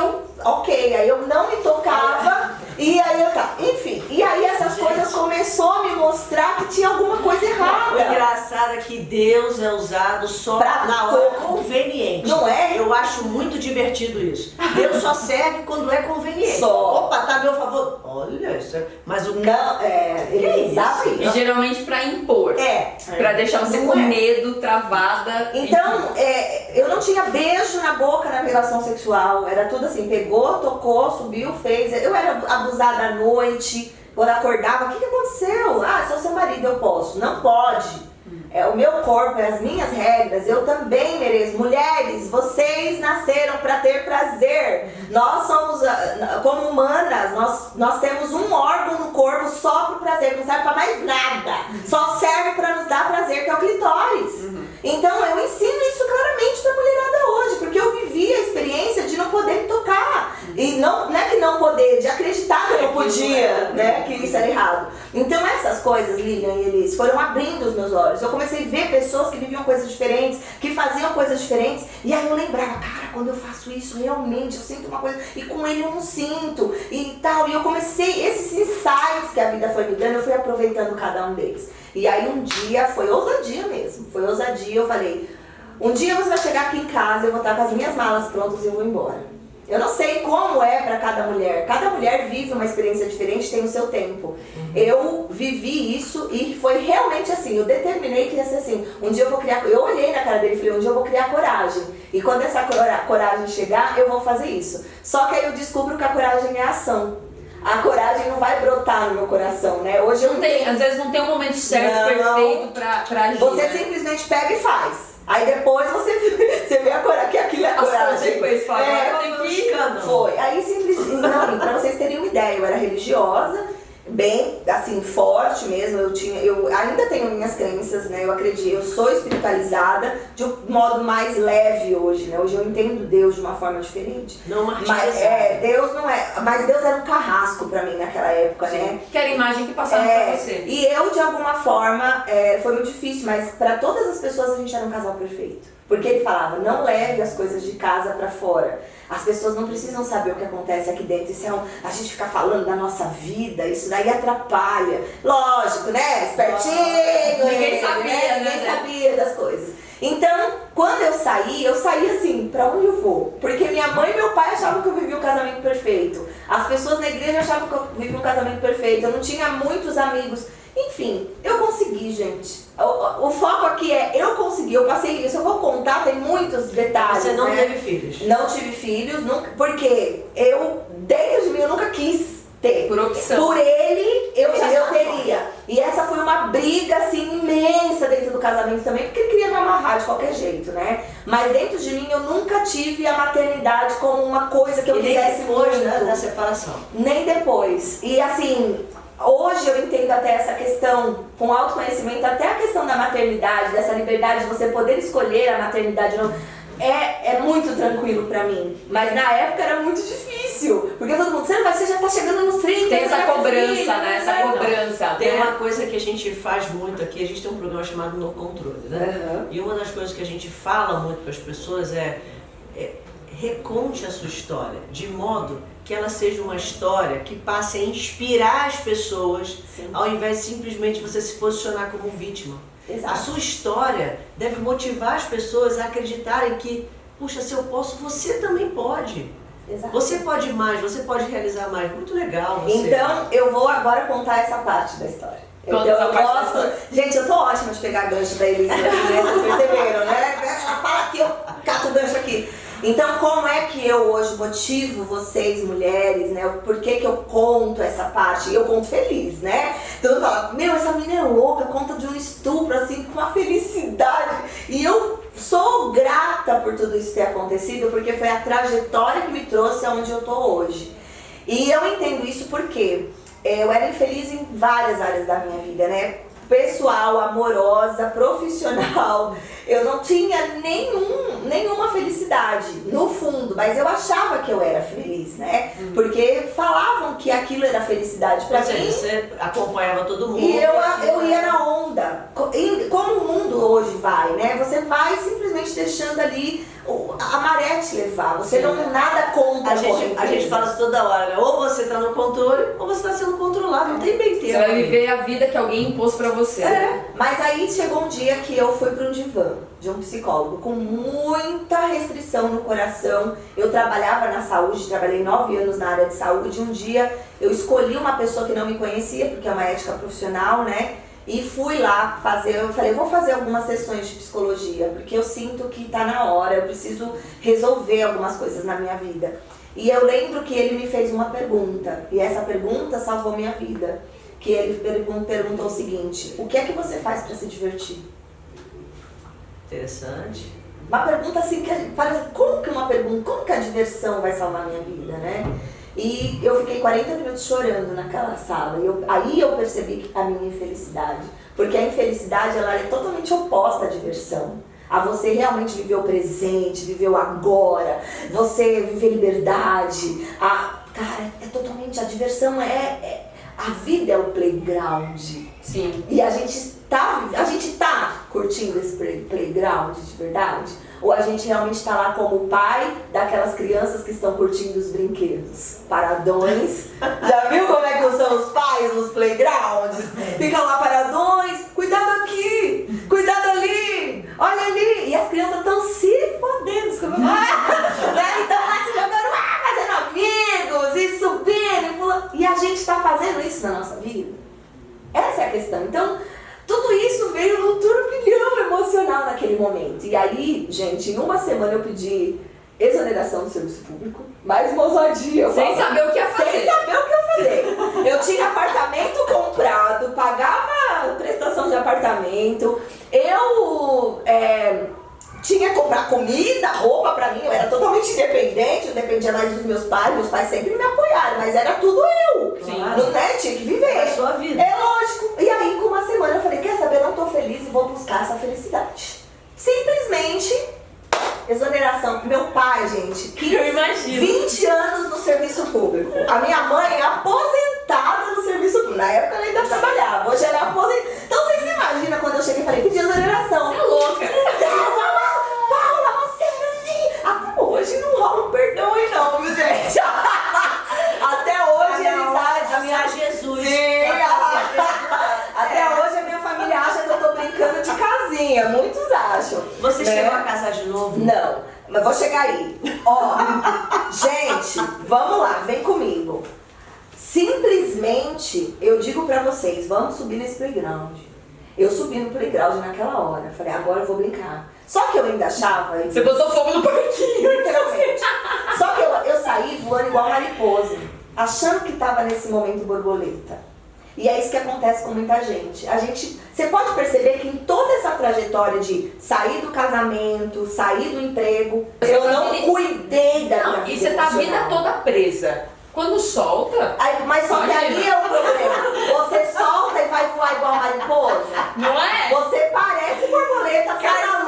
aí eu não me tocava. E aí enfim, e aí essas coisas começou a me mostrar que tinha alguma coisa errada. O engraçado é que Deus é usado só na hora conveniente. Não é? Eu acho muito divertido isso. Deus só serve quando é conveniente. Só. Opa, tá a meu favor. Olha, isso é... Mas o Não, ele usava E isso. geralmente pra impor. Pra deixar você com medo, travada. Então, eu não tinha beijo na boca na relação sexual. Era tudo assim, pegou, tocou, subiu, fez. Eu era abusada à noite, quando acordava, o que aconteceu? Ah, sou seu marido, eu posso. Não pode. É o meu corpo, as minhas regras, eu também mereço. Mulheres, vocês nasceram para ter prazer. Nós somos, como humanas, nós temos um órgão no corpo só para o prazer, não serve para mais nada. Só serve para nos dar prazer, que é o clitóris. Então eu ensino isso claramente pra mulherada hoje, porque eu vivi a experiência de não poder me tocar. E não é que não poder, de acreditar que eu não podia, né? Que isso era errado. Então essas coisas, Lilian e Elis, foram abrindo os meus olhos. Eu comecei a ver pessoas que viviam coisas diferentes, que faziam coisas diferentes. E aí eu lembrava, cara, quando eu faço isso, realmente eu sinto uma coisa, e com ele eu não sinto, e tal. E eu comecei, esses insights que a vida foi me dando, eu fui aproveitando cada um deles. E aí um dia, foi ousadia mesmo, eu falei, um dia você vai chegar aqui em casa, eu vou estar com as minhas malas prontas e eu vou embora. Eu não sei como é pra cada mulher vive uma experiência diferente, tem o seu tempo. Eu vivi isso e foi realmente assim, eu determinei que ia ser assim, um dia eu vou criar, eu olhei na cara dele e falei, um dia eu vou criar coragem. E quando essa coragem chegar, eu vou fazer isso. Só que aí eu descubro que a coragem é ação. A coragem não vai brotar no meu coração, né? Hoje eu não tenho. Às vezes não tem um momento certo, perfeito pra agir. Você né? simplesmente pega e faz. Aí depois você vê a coragem, que aquilo é a coragem. Depois fala, eu tenho que ir. Foi. Aí simplesmente, não, pra vocês terem uma ideia, eu era religiosa, bem, assim, forte mesmo, eu ainda tenho minhas crenças, né, eu acredito, eu sou espiritualizada de um modo mais leve hoje, né, hoje eu entendo Deus de uma forma diferente. Não mas Deus não é, mas Deus era um carrasco pra mim naquela época, Sim. né. Que era a imagem que passava pra você. E eu, de alguma forma, foi muito difícil, mas pra todas as pessoas a gente era um casal perfeito. Porque ele falava, não leve as coisas de casa pra fora. As pessoas não precisam saber o que acontece aqui dentro. Isso a gente fica falando da nossa vida, isso daí atrapalha. Lógico, né? Espertinho. Ninguém sabia, né? Ninguém sabia das coisas. Então, quando eu saí assim, pra onde eu vou? Porque minha mãe e meu pai achavam que eu vivia um casamento perfeito. As pessoas na igreja achavam que eu vivia um casamento perfeito. Eu não tinha muitos amigos. Enfim, eu consegui, gente. O foco aqui eu consegui, eu passei isso, eu vou contar, tem muitos detalhes. Você não né? teve filhos? Não tive filhos, nunca, porque dentro de mim, eu nunca quis ter. Por opção. Por ele, eu teria. E essa foi uma briga, assim, imensa dentro do casamento também, porque ele queria me amarrar de qualquer jeito, né? Mas dentro de mim, eu nunca tive a maternidade como uma coisa que eu quisesse depois, muito. né, da separação. Nem depois. E assim, hoje eu entendo até essa questão, com autoconhecimento, até a questão da maternidade, dessa liberdade de você poder escolher a maternidade ou não. É muito tranquilo pra mim, mas na época era muito difícil, porque todo mundo, você já tá chegando nos 30. Tem essa cobrança, né? Essa cobrança. Tem uma coisa que a gente faz muito aqui, a gente tem um programa chamado No Controle, né? E uma das coisas que a gente fala muito para as pessoas é reconte a sua história, de modo que ela seja uma história que passe a inspirar as pessoas, sim, ao invés de simplesmente você se posicionar como vítima. Exato. A sua história deve motivar as pessoas a acreditarem que, puxa, se eu posso, você também pode. Exato. Você pode mais, você pode realizar mais. Muito legal você. Então, eu vou agora contar essa parte da história. Então, eu gosto... Gente, eu tô ótima de pegar gancho da Elisa, vocês perceberam, né? Ela fala aqui, eu cato o gancho aqui. Então, como é que eu hoje motivo vocês, mulheres, né? Por que que eu conto essa parte? Eu conto feliz, né? Todo mundo fala, meu, essa menina é louca, conta de um estupro, assim, com uma felicidade. E eu sou grata por tudo isso ter acontecido, porque foi a trajetória que me trouxe aonde eu tô hoje. E eu entendo isso porque eu era infeliz em várias áreas da minha vida, né? Pessoal, amorosa, profissional, eu não tinha nenhuma felicidade, no fundo, mas eu achava que eu era feliz, né? Porque falavam que aquilo era felicidade pra mim. Você acompanhava todo mundo. E eu ia na onda. hoje vai, né? Você vai simplesmente deixando ali a maré te levar. Você não nada contra a gente fala isso toda hora, né? Ou você tá no controle, ou você tá sendo controlado. Não tem meio termo. Você vai viver a vida que alguém impôs pra você. Mas aí chegou um dia que eu fui para um divã de um psicólogo com muita restrição no coração. Eu trabalhava na saúde, trabalhei 9 anos na área de saúde. Um dia eu escolhi uma pessoa que não me conhecia, porque é uma ética profissional, né? E fui lá fazer, eu falei, vou fazer algumas sessões de psicologia, porque eu sinto que tá na hora, eu preciso resolver algumas coisas na minha vida. E eu lembro que ele me fez uma pergunta, e essa pergunta salvou minha vida. Que ele perguntou o seguinte: o que é que você faz para se divertir? Interessante. Uma pergunta assim que parece, como que a diversão vai salvar minha vida, né? E eu fiquei 40 minutos chorando naquela sala. Aí eu percebi a minha infelicidade. Porque a infelicidade, ela é totalmente oposta à diversão. A você realmente viver o presente, viver o agora, você viver liberdade. Cara, é totalmente, a diversão a vida é o playground. Sim. E a gente tá curtindo esse playground de verdade? Ou a gente realmente está lá como pai daquelas crianças que estão curtindo os brinquedos? Paradões. Já viu como é que são os pais nos playgrounds? Ficam lá paradões, cuidado aqui, cuidado ali, olha ali. E as crianças estão se fodendo, né? Então lá se jogando, fazendo amigos e subindo e pulando. E a gente está fazendo isso na nossa vida? Essa é a questão. Então, tudo isso veio num turbilhão emocional naquele momento. E aí, gente, em uma semana eu pedi exoneração do serviço público, mais uma ousadia. Sem saber o que ia fazer. Sem saber o que ia fazer. Eu tinha apartamento comprado, pagava prestação de apartamento, eu tinha que comprar comida, roupa pra mim, eu era totalmente independente, eu dependia mais dos meus pais sempre me apoiaram, mas era tudo eu. Sim. Não, né? Tinha que viver. É a sua vida. É lógico. E aí, com uma semana, eu falei, quer saber, eu não tô feliz e vou buscar essa felicidade. Simplesmente, exoneração. Meu pai, gente, Eu imagino. 20 anos no serviço público. A minha mãe é aposentada no serviço público. Na época ela ainda trabalhava, hoje ela é aposentada. Então vocês imaginam quando eu cheguei e falei, pedi exoneração. Você é louca. Paula, você até hoje não rola um perdão aí não, viu, gente? Até hoje A minha Jesus. Sim, até hoje a minha família acha que eu tô brincando de casinha, muitos acham. Você né? chegou a casar de novo? Não, mas vou chegar aí. Ó, gente, vamos lá, vem comigo. Simplesmente, eu digo pra vocês, vamos subir nesse playground. Eu subi no playground naquela hora, falei, agora eu vou brincar. Só que eu ainda achava... Você botou fogo no parquinho. Literalmente. Só que eu saí voando igual mariposa, achando que tava nesse momento borboleta. E é isso que acontece com muita gente. Você pode perceber que em toda essa trajetória de sair do casamento, sair do emprego, eu não cuidei da minha vida. E você tá a vida emocional. toda presa. Quando solta, Mas só que aí é o problema. Você solta e vai voar igual mariposa. não é? Você parece borboleta, já era.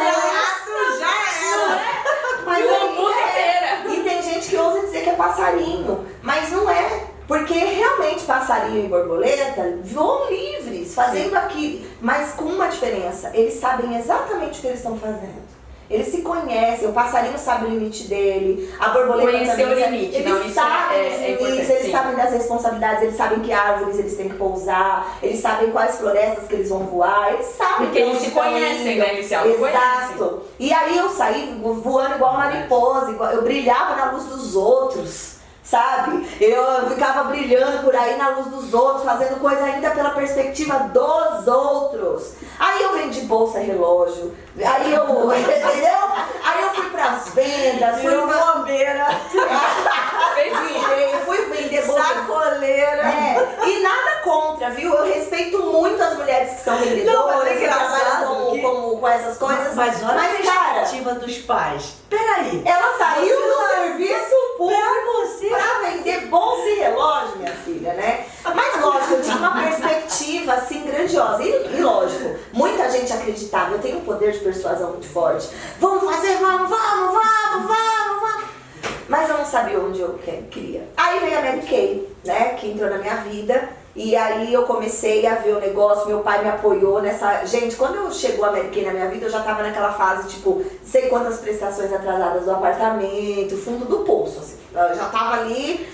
Mas Uma aí música inteira. E tem gente que ousa dizer que é passarinho, mas não é. Porque realmente passarinho e borboleta voam livres, fazendo aquilo, mas com uma diferença. Eles sabem exatamente o que eles estão fazendo. Eles se conhecem, o passarinho sabe o limite dele, a borboleta Conhecer também o limite, eles não, isso sabem é os limites, importante, eles sim. sabem das responsabilidades, eles sabem que árvores eles têm que pousar, eles sabem quais florestas que eles vão voar, eles sabem Porque que eles se conhecem, né? Eles se autoconhecem. Exato. E aí eu saí voando igual mariposa, eu brilhava na luz dos outros. Sabe? Eu ficava brilhando por aí na luz dos outros, fazendo coisa ainda pela perspectiva dos outros. Aí eu vendi bolsa, relógio, aí eu, entendeu? Aí eu fui pras vendas, fui bombeira, fui vender bolsa. sacoleira. E nada contra, viu? Eu respeito muito as mulheres que são vendedoras, Não, mas é que trabalham que... com essas coisas. Mas olha a cara, perspectiva dos pais. Peraí. ela saiu Você do não- serviço público pra vender bolsa e relógio, minha filha, né? Mas lógico, eu tinha uma perspectiva assim grandiosa. E lógico, muita gente acreditava, eu tenho um poder de persuasão muito forte. Vamos fazer, vamos. Mas eu não sabia onde eu queria. Aí veio a Mary Kay, né? Que entrou na minha vida. E aí eu comecei a ver o negócio, meu pai me apoiou nessa... Gente, quando eu chegou a Mary Kay na minha vida, eu já tava naquela fase, tipo, sei quantas prestações atrasadas do apartamento, fundo do poço, assim. Eu já tava ali...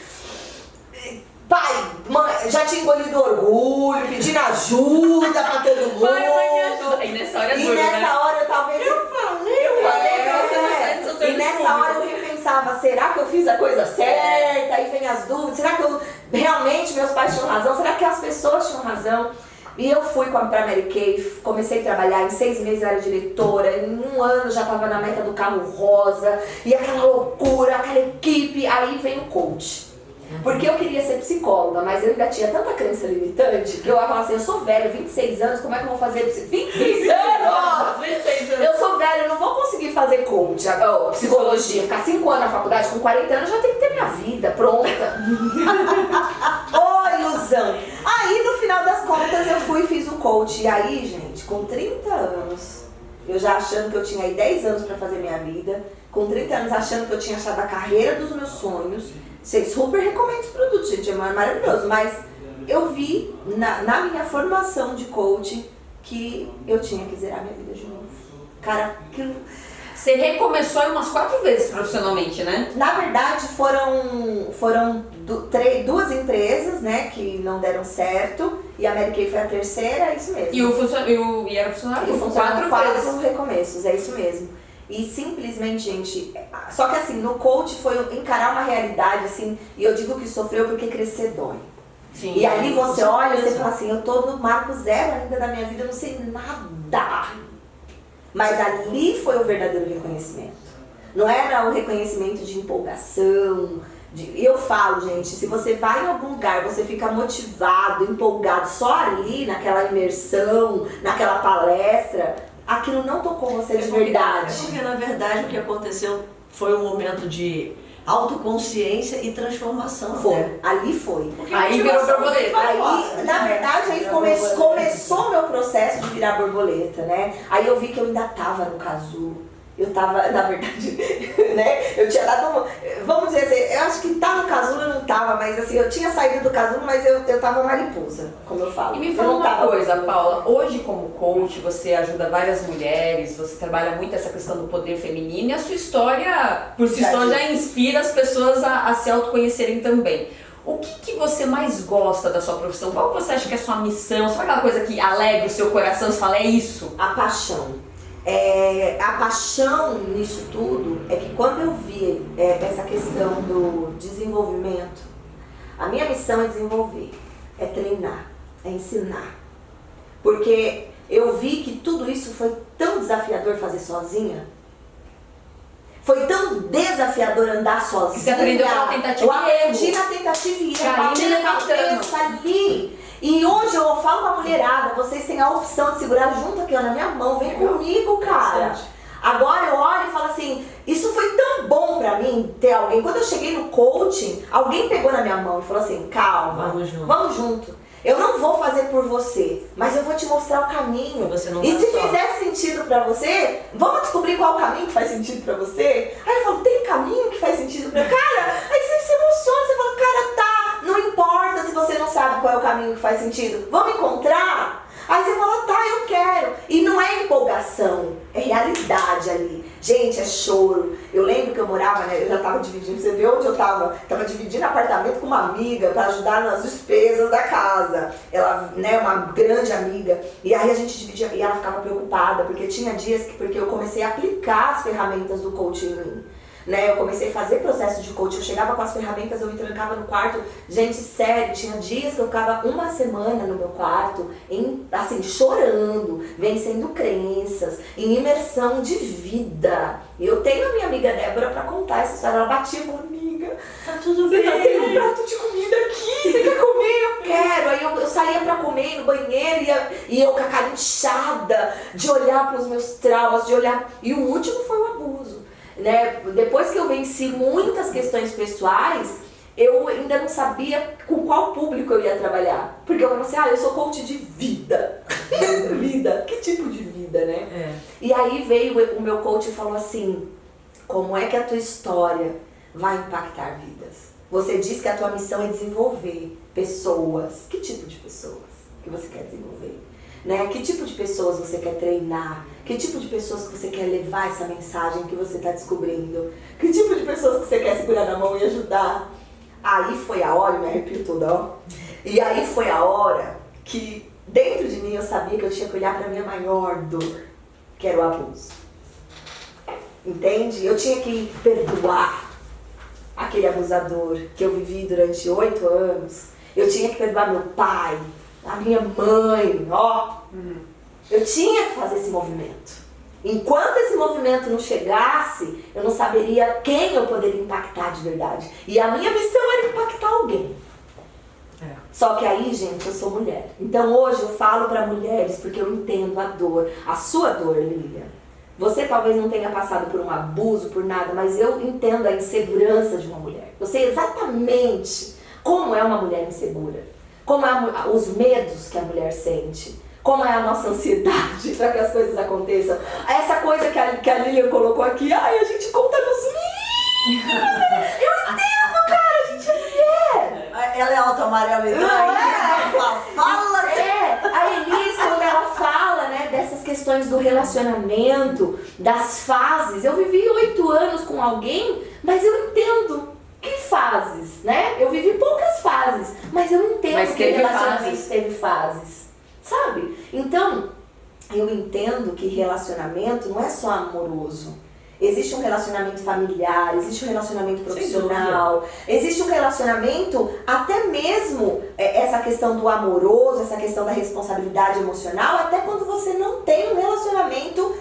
Pai, mãe, já tinha engolido orgulho, pedindo ajuda pra todo mundo. Pai, mãe, me ajuda. E nessa hora hora eu talvez... Eu falei pra você, e nessa hora eu repensava, será que eu fiz a coisa certa? Aí vem as dúvidas, será que realmente meus pais tinham razão? Será que as pessoas tinham razão? E eu fui pra Mary Kay, comecei a trabalhar, em 6 meses eu era diretora, em 1 ano já tava na meta do carro rosa, e aquela loucura, aquela equipe, aí vem o coach. Porque eu queria ser psicóloga, mas eu ainda tinha tanta crença limitante que eu falava assim, eu sou velha, 26 anos, como é que eu vou fazer 26 anos? 26 anos! Eu sou velha, eu não vou conseguir fazer coach, psicologia, ficar 5 anos na faculdade, com 40 anos eu já tenho que ter minha vida pronta. Ô, ilusão! Aí, no final das contas, eu fui e fiz o coach. E aí, gente, com 30 anos, eu já achando que eu tinha aí 10 anos pra fazer minha vida, com 30 anos achando que eu tinha achado a carreira dos meus sonhos. Vocês super recomendo os produtos, gente, é maravilhoso, mas eu vi na minha formação de coaching que eu tinha que zerar minha vida de novo. Cara, aquilo... Você recomeçou umas 4 vezes profissionalmente, né? Na verdade, foram 2 empresas, né, que não deram certo, e a Mary Kay foi a terceira, é isso mesmo. E era funcionário? E funcionaram 4 recomeços, é isso mesmo. E simplesmente, gente, só que assim, no coach foi encarar uma realidade, assim, e eu digo que sofreu porque crescer dói. Sim, e ali você olha e você fala assim, eu tô no marco zero ainda da minha vida, eu não sei nada. Mas ali foi o verdadeiro reconhecimento. Não era o reconhecimento de empolgação. Eu falo, gente, se você vai em algum lugar, você fica motivado, empolgado, só ali, naquela imersão, naquela palestra... Aquilo não tocou você de verdade. Porque na verdade o que aconteceu foi um momento de autoconsciência e transformação. Foi, né? Ali foi. Porque aí virou borboleta. Aí, na verdade, aí começou o meu processo de virar borboleta, né? Aí eu vi que eu ainda tava no casulo. Eu tava, na verdade, né? Eu tinha dado, vamos dizer assim, eu acho que tá no casulo, eu não tava, mas assim, eu tinha saído do casulo, mas eu tava mariposa, como eu falo. E me fala uma coisa, Paula, hoje como coach, você ajuda várias mulheres, você trabalha muito essa questão do poder feminino e a sua história, por si só, já inspira as pessoas a se autoconhecerem também. O que você mais gosta da sua profissão? Qual você acha que é a sua missão? Sabe aquela coisa que alegra o seu coração, você fala, é isso? A paixão. A paixão nisso tudo é que quando eu vi essa questão do desenvolvimento, a minha missão é desenvolver, é treinar, é ensinar. Porque eu vi que tudo isso foi tão desafiador fazer sozinha. Foi tão desafiador andar sozinha. Você aprendeu na tentativa e erro. Eu aprendi na tentativa e erro. Bati na cabeça ali. E hoje eu falo pra mulherada, vocês têm a opção de segurar junto aqui, ó, na minha mão. Vem comigo, cara. Agora eu olho e falo assim, isso foi tão bom pra mim ter alguém. Quando eu cheguei no coaching, alguém pegou na minha mão e falou assim, calma, vamos junto. Eu não vou fazer por você, mas eu vou te mostrar o caminho. E se fizer sentido pra você, vamos descobrir qual é o caminho que faz sentido pra você? Aí eu falo, tem caminho que faz sentido pra... Cara, aí você se emociona, você fala, cara, tá, não importa se você não sabe qual é o caminho que faz sentido. Vamos encontrar? Aí você fala, tá, eu quero. E não é empolgação, é realidade ali. Gente, é choro. Eu lembro que eu morava, né, eu já tava dividindo, você vê onde eu tava? Tava dividindo apartamento com uma amiga para ajudar nas despesas da casa. Ela, né, uma grande amiga. E aí a gente dividia, e ela ficava preocupada, porque tinha dias porque eu comecei a aplicar as ferramentas do coaching em mim. Né, eu comecei a fazer processo de coaching, eu chegava com as ferramentas, eu me trancava no quarto. Gente, sério, tinha dias que eu ficava 1 semana no meu quarto, assim, chorando, vencendo crenças, em imersão de vida. E eu tenho a minha amiga Débora pra contar essa história. Ela batia e falou, amiga, tá tudo bem, tem um prato de comida aqui, você quer comer? Eu quero. Aí eu saía pra comer no banheiro e eu com a cara inchada de olhar pros meus traumas, de olhar. E o último foi o abuso. Né? Depois que eu venci muitas questões pessoais, eu ainda não sabia com qual público eu ia trabalhar. Porque eu falei assim, eu sou coach de vida. Vida? Que tipo de vida, né? E aí veio o meu coach e falou assim, como é que a tua história vai impactar vidas? Você diz que a tua missão é desenvolver pessoas. Que tipo de pessoas que você quer desenvolver? Né? Que tipo de pessoas você quer treinar? Que tipo de pessoas que você quer levar essa mensagem que você está descobrindo? Que tipo de pessoas que você quer segurar na mão e ajudar? Aí foi a hora, me arrepio toda, ó. E aí foi a hora que dentro de mim eu sabia que eu tinha que olhar para a minha maior dor, que era o abuso. Entende? Eu tinha que perdoar aquele abusador que eu vivi durante 8 anos. Eu tinha que perdoar meu pai, a minha mãe, ó. Eu tinha que fazer esse movimento. Enquanto esse movimento não chegasse, eu não saberia quem eu poderia impactar de verdade. E a minha missão era impactar alguém. Só que aí, gente, eu sou mulher. Então hoje eu falo para mulheres porque eu entendo a dor, a sua dor, Lilian. Você talvez não tenha passado por um abuso, por nada, mas eu entendo a insegurança de uma mulher. Eu sei exatamente como é uma mulher insegura, como é os medos que a mulher sente, como é a nossa ansiedade para que as coisas aconteçam. Essa coisa que a Lilian colocou aqui, ai, a gente conta nos mínimos. Eu entendo, cara, a gente é mulher. Ela é alta amarela e não é? Fala! A Elis, quando ela fala, né, dessas questões do relacionamento, das fases, eu vivi 8 anos com alguém, mas eu entendo que fases, né? Eu vivi poucas fases, mas eu entendo que relacionamento teve fases, sabe? Então, eu entendo que relacionamento não é só amoroso. Existe um relacionamento familiar, existe um relacionamento profissional, existe um relacionamento, até mesmo essa questão do amoroso, essa questão da responsabilidade emocional, até quando você não tem um relacionamento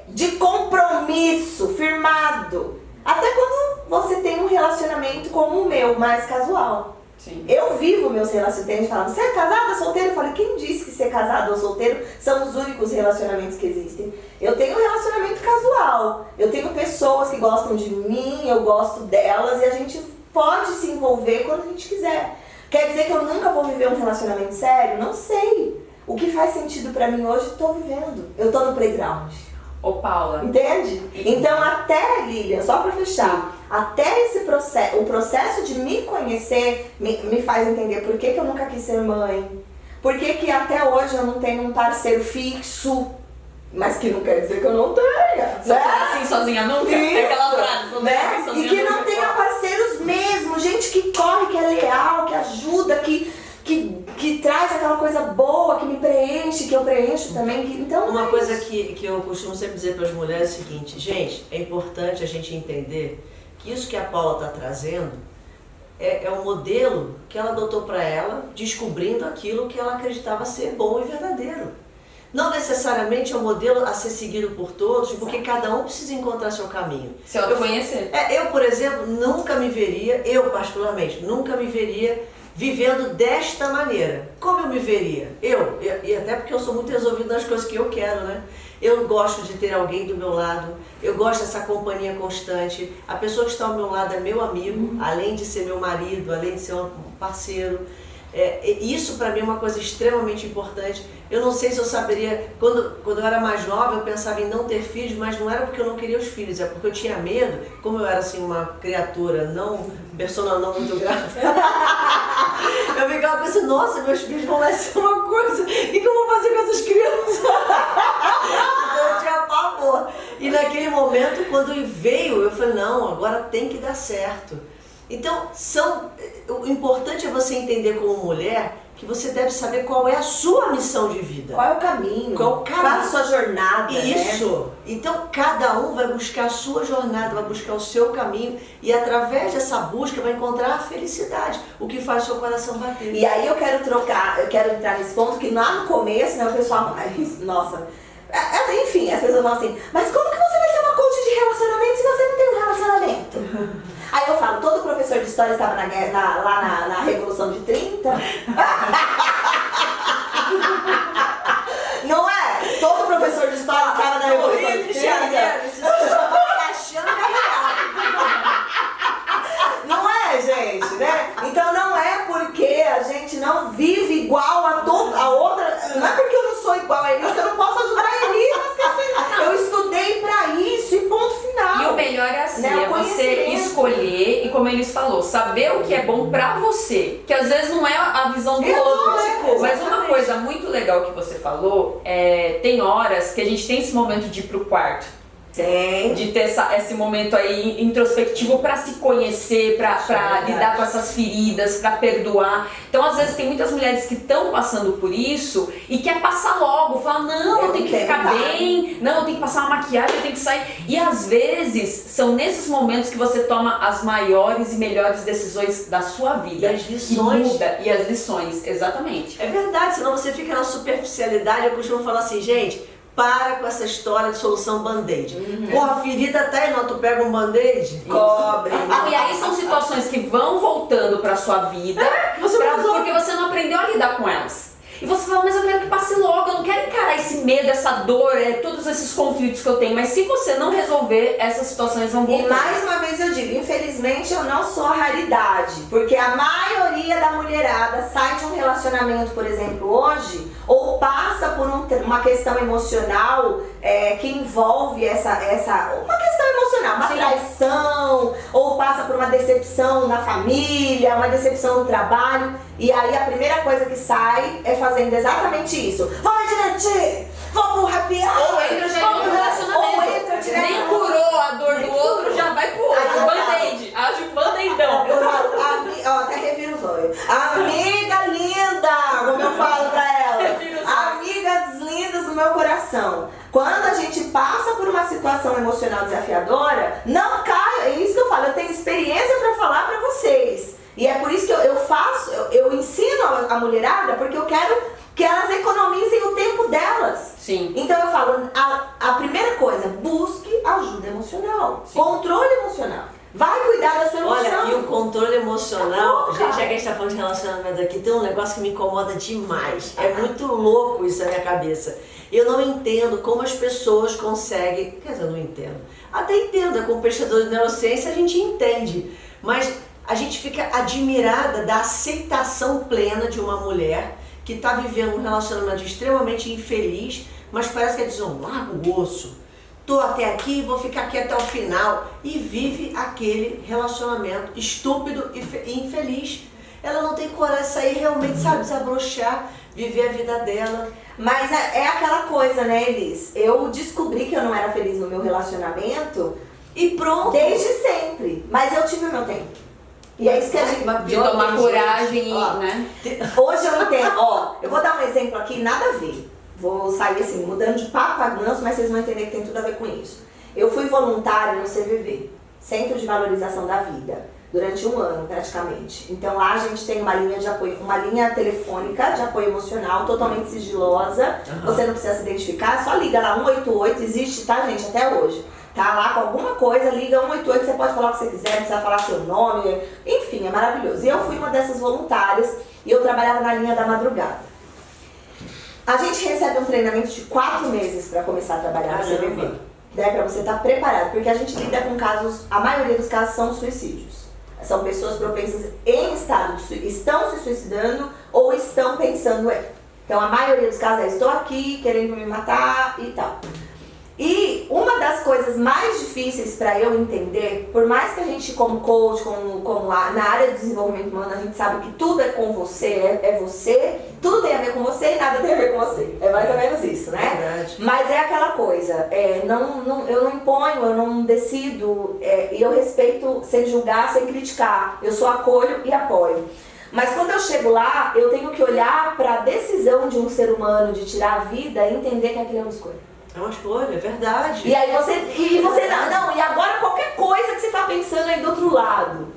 de compromisso firmado. Até quando você tem um relacionamento como o meu, mais casual. Sim. Eu vivo meus relacionamentos. Tem gente que fala, você é casada, solteira? Eu falei, quem disse que ser casado ou solteiro são os únicos relacionamentos que existem? Eu tenho um relacionamento casual. Eu tenho pessoas que gostam de mim, eu gosto delas e a gente pode se envolver quando a gente quiser. Quer dizer que eu nunca vou viver um relacionamento sério? Não sei. O que faz sentido pra mim hoje, tô vivendo. Eu tô no playground. Ô, Paula. Entende? Então até, Lilian, só pra fechar, até esse processo, o processo de me conhecer me faz entender por que eu nunca quis ser mãe. Por que até hoje eu não tenho um parceiro fixo, mas que não quer dizer que eu não tenha. Só assim sozinha nunca? Isso, aquela frase, né? Assim, sozinha e que nunca não tenha parceiros mesmo, gente que corre, que é leal, que ajuda, que traz aquela coisa boa, que me preenche, que eu preencho também. Então, uma coisa que eu costumo sempre dizer para as mulheres é o seguinte, gente, é importante a gente entender que isso que a Paula está trazendo é um modelo que ela adotou para ela, descobrindo aquilo que ela acreditava ser bom e verdadeiro. Não necessariamente é um modelo a ser seguido por todos, porque cada um precisa encontrar seu caminho. Se autoconhecer. Eu, por exemplo, nunca me veria, eu particularmente, nunca me veria vivendo desta maneira. Como eu me veria? E até porque eu sou muito resolvida nas coisas que eu quero, né? Eu gosto de ter alguém do meu lado, eu gosto dessa companhia constante. A pessoa que está ao meu lado é meu amigo, além de ser meu marido, além de ser um parceiro. Isso para mim é uma coisa extremamente importante. Eu não sei se eu saberia, quando eu era mais nova eu pensava em não ter filhos, mas não era porque eu não queria os filhos, é porque eu tinha medo, como eu era assim uma criatura persona não muito grata. Eu ficava pensando, nossa, meus filhos vão lá ser uma coisa, o que eu vou fazer com essas crianças? Então eu tinha pavor. E naquele momento, quando veio, eu falei, não, agora tem que dar certo. Então, o importante é você entender como mulher que você deve saber qual é a sua missão de vida. Qual é o caminho? Qual a sua jornada? Isso. Né? Então, cada um vai buscar a sua jornada, vai buscar o seu caminho e através dessa busca vai encontrar a felicidade, o que faz o seu coração bater. E aí eu quero entrar nesse ponto que lá no começo, né, o pessoal fala, nossa, enfim, as pessoas falam assim, mas como que você vai ser uma coach de relacionamento se você não tem um relacionamento? Aí eu falo, todo professor de história estava lá na Revolução de 30. Não é? Todo professor de história estava na Revolução de 30. Não é, gente, né? Então não é porque a gente não vive igual a outra. Não é porque eu não sou igual a Elis que eu não posso ajudar a Elis nas questões. Eu estudei pra isso e ponto final. E o melhor é assim, é você escolher e começar como eles falou, saber o que é bom pra você, que às vezes não é a visão do outro. Mas uma coisa muito legal que você falou, tem horas que a gente tem esse momento de ir pro quarto. De ter esse momento aí introspectivo pra se conhecer, pra lidar com essas feridas, pra perdoar. Então, às vezes, tem muitas mulheres que estão passando por isso e quer passar logo, fala, não, eu tenho que ficar bem, não, eu tenho que passar uma maquiagem, eu tenho que sair. E às vezes, são nesses momentos que você toma as maiores e melhores decisões da sua vida. E as lições. E as lições, exatamente. É verdade, senão você fica na superficialidade. Eu costumo falar assim, gente, para com essa história de solução band-aid. Porra, a ferida tá aí, não, tu pega um band-aid, cobre. E aí são situações que vão voltando pra sua vida, porque você não aprendeu a lidar com elas. E você fala, mas eu quero que passe logo, eu não quero encarar esse medo, essa dor, todos esses conflitos que eu tenho. Mas se você não resolver, essas situações vão voltar. E mais uma vez eu digo, infelizmente eu não sou a raridade. Porque a maioria da mulherada sai de um relacionamento, por exemplo, hoje, ou passa por uma questão emocional que envolve uma questão emocional, uma traição, ou passa por uma decepção na família, uma decepção no trabalho. E aí a primeira coisa que sai é fazendo exatamente isso. Vai direto, vamos pro happy hour. Ou entra já em outro relacionamento. Ou entra direto. Nem curou a dor do outro, já vai pro outro. Band-aid. Age o band-aidão. Eu falo, até reviro os olhos. Amiga linda, como eu falo pra ela. Amigas lindas do meu coração. Quando a gente passa por uma situação emocional desafiadora, não caia. É isso que eu falo, eu tenho experiência pra falar pra vocês. E é por isso que eu ensino a mulherada, porque eu quero que elas economizem o tempo delas. Sim. Então eu falo, a primeira coisa, busque ajuda emocional. Sim. Controle emocional. Vai cuidar da sua emoção. Olha, e o controle emocional, gente, já que a gente tá falando de relacionamento aqui, tem um negócio que me incomoda demais. É muito louco isso na minha cabeça. Eu não entendo como as pessoas conseguem, quer dizer, eu não entendo. Até entendo, como pesquisador de neurociência a gente entende, mas a gente fica admirada da aceitação plena de uma mulher que está vivendo um relacionamento extremamente infeliz, mas parece que ela diz, larga o osso, tô até aqui, vou ficar aqui até o final, e vive aquele relacionamento estúpido e infeliz. Ela não tem coragem de sair realmente, sabe, desabrochar, viver a vida dela. Mas é aquela coisa, né, Elis? Eu descobri que eu não era feliz no meu relacionamento e pronto. Desde sempre, mas eu tive o meu tempo. E é isso que a gente... De tomar coragem, né? Hoje eu entendo, eu vou dar um exemplo aqui, nada a ver. Vou sair assim, mudando de papo a ganso, mas vocês vão entender que tem tudo a ver com isso. Eu fui voluntária no CVV, Centro de Valorização da Vida, durante 1 ano praticamente. Então lá a gente tem uma linha de apoio, uma linha telefônica de apoio emocional, totalmente sigilosa. Você não precisa se identificar, só liga lá 188, existe, tá, gente, até hoje. Tá lá com alguma coisa, liga 188, você pode falar o que você quiser, precisa falar seu nome, enfim, é maravilhoso. E eu fui uma dessas voluntárias e eu trabalhava na linha da madrugada. A gente recebe um treinamento de 4 meses para começar a trabalhar no CVV. Né, para você estar preparado, porque a gente lida com casos, a maioria dos casos são suicídios. São pessoas propensas em estado, estão se suicidando ou estão pensando em. Então a maioria dos casos é, estou aqui querendo me matar e tal. E uma das coisas mais difíceis para eu entender, por mais que a gente como coach, na área do desenvolvimento humano, a gente sabe que tudo é com você, é você, tudo tem a ver com você e nada tem a ver com você. É mais ou menos isso, né? Verdade. Mas é aquela coisa, eu não imponho, eu não decido, e eu respeito sem julgar, sem criticar. Eu só acolho e apoio. Mas quando eu chego lá, eu tenho que olhar para a decisão de um ser humano de tirar a vida e entender que aquilo é uma escolha. É uma escolha, é verdade. E aí e agora qualquer coisa que você está pensando aí do outro lado,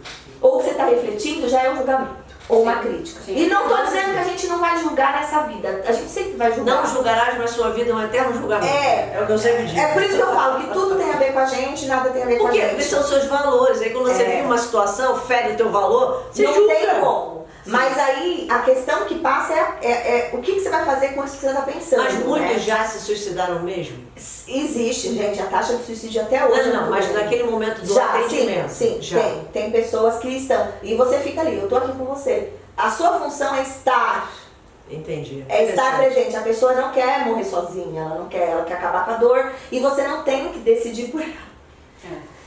ou que você está refletindo, já é um julgamento, ou uma crítica. Sim. E não estou dizendo que a gente não vai julgar nessa vida, a gente sempre vai julgar. Não julgarás, mas sua vida é um eterno julgamento. É o que eu sempre digo. É por isso que eu falo que tudo tem a ver com a gente, nada tem a ver com a gente. Porque são seus valores, aí quando você vive uma situação, fere o teu valor, você não julga. Tem como. Sim. Mas aí a questão que passa é o que você vai fazer com isso que você está pensando. Mas muitos né? já se suicidaram mesmo? Existe, gente, a taxa de suicídio até hoje. Não, mas naquele momento do já, atendimento. Sim, já. Tem pessoas que estão. E você fica ali, eu tô aqui com você. A sua função é estar. Entendi. É estar presente. A pessoa não quer morrer sozinha, ela quer acabar com a dor. E você não tem que decidir por ela.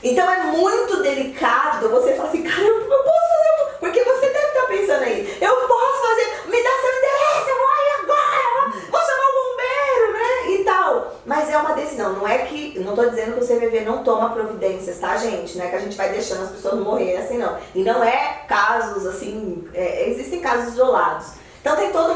Então é muito delicado você falar assim, cara, eu posso fazer, porque você deve estar pensando aí, eu posso fazer, me dá seu endereço, eu vou aí agora, vou chamar o bombeiro, né, e tal. Mas é uma decisão, não é que, não tô dizendo que o CVV não toma providências, tá, gente? Não é que a gente vai deixando as pessoas morrerem assim, não. E não é casos, assim, existem casos isolados. Então tem todo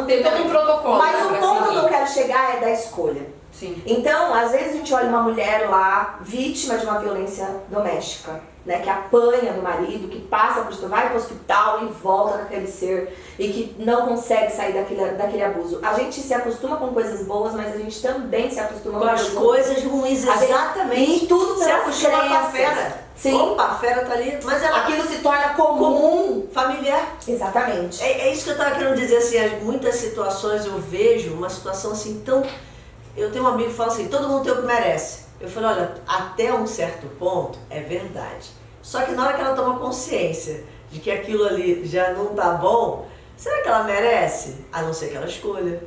tem todo um protocolo. Mas o ponto que eu quero chegar é da escolha. Sim. Então, às vezes a gente olha uma mulher lá, vítima de uma violência doméstica, né, que apanha do marido, que passa por isso, vai para o hospital e volta com aquele ser e que não consegue sair daquele abuso. A gente se acostuma com coisas boas, mas a gente também se acostuma com as coisas ruins. Exatamente. E tudo se acostuma com a fera. Sim. Opa, a fera tá ali, mas aquilo se torna comum, familiar. Exatamente. É isso que eu tava querendo dizer, assim, muitas situações eu vejo uma situação assim tão... Eu tenho um amigo que fala assim, todo mundo tem o que merece. Eu falei, olha, até um certo ponto é verdade. Só que na hora que ela toma consciência de que aquilo ali já não tá bom, será que ela merece? A não ser que ela escolha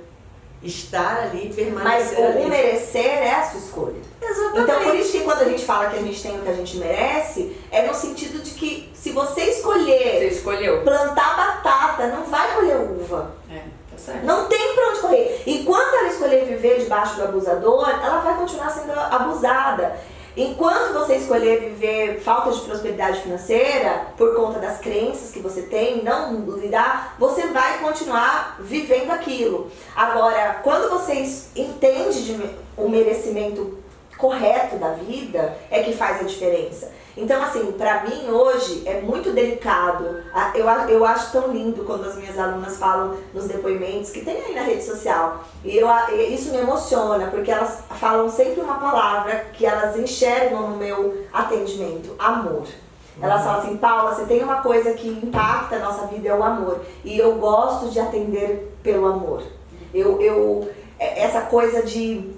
estar ali e permanecer ali. Mas o merecer é a sua escolha. Exatamente. Então por isso que quando a gente fala que a gente tem o que a gente merece, é no sentido de que se você escolher plantar batata, não vai colher uva. Não tem pra onde correr. Enquanto ela escolher viver debaixo do abusador, ela vai continuar sendo abusada. Enquanto você escolher viver falta de prosperidade financeira, por conta das crenças que você tem, não lidar, você vai continuar vivendo aquilo. Agora, quando você entende o merecimento correto da vida, é que faz a diferença. Então, assim, pra mim hoje é muito delicado. Eu acho tão lindo quando as minhas alunas falam nos depoimentos que tem aí na rede social. E isso me emociona, porque elas falam sempre uma palavra que elas enxergam no meu atendimento: amor. Elas falam assim, Paula, você tem uma coisa que impacta a nossa vida, é o amor. E eu gosto de atender pelo amor. Essa coisa de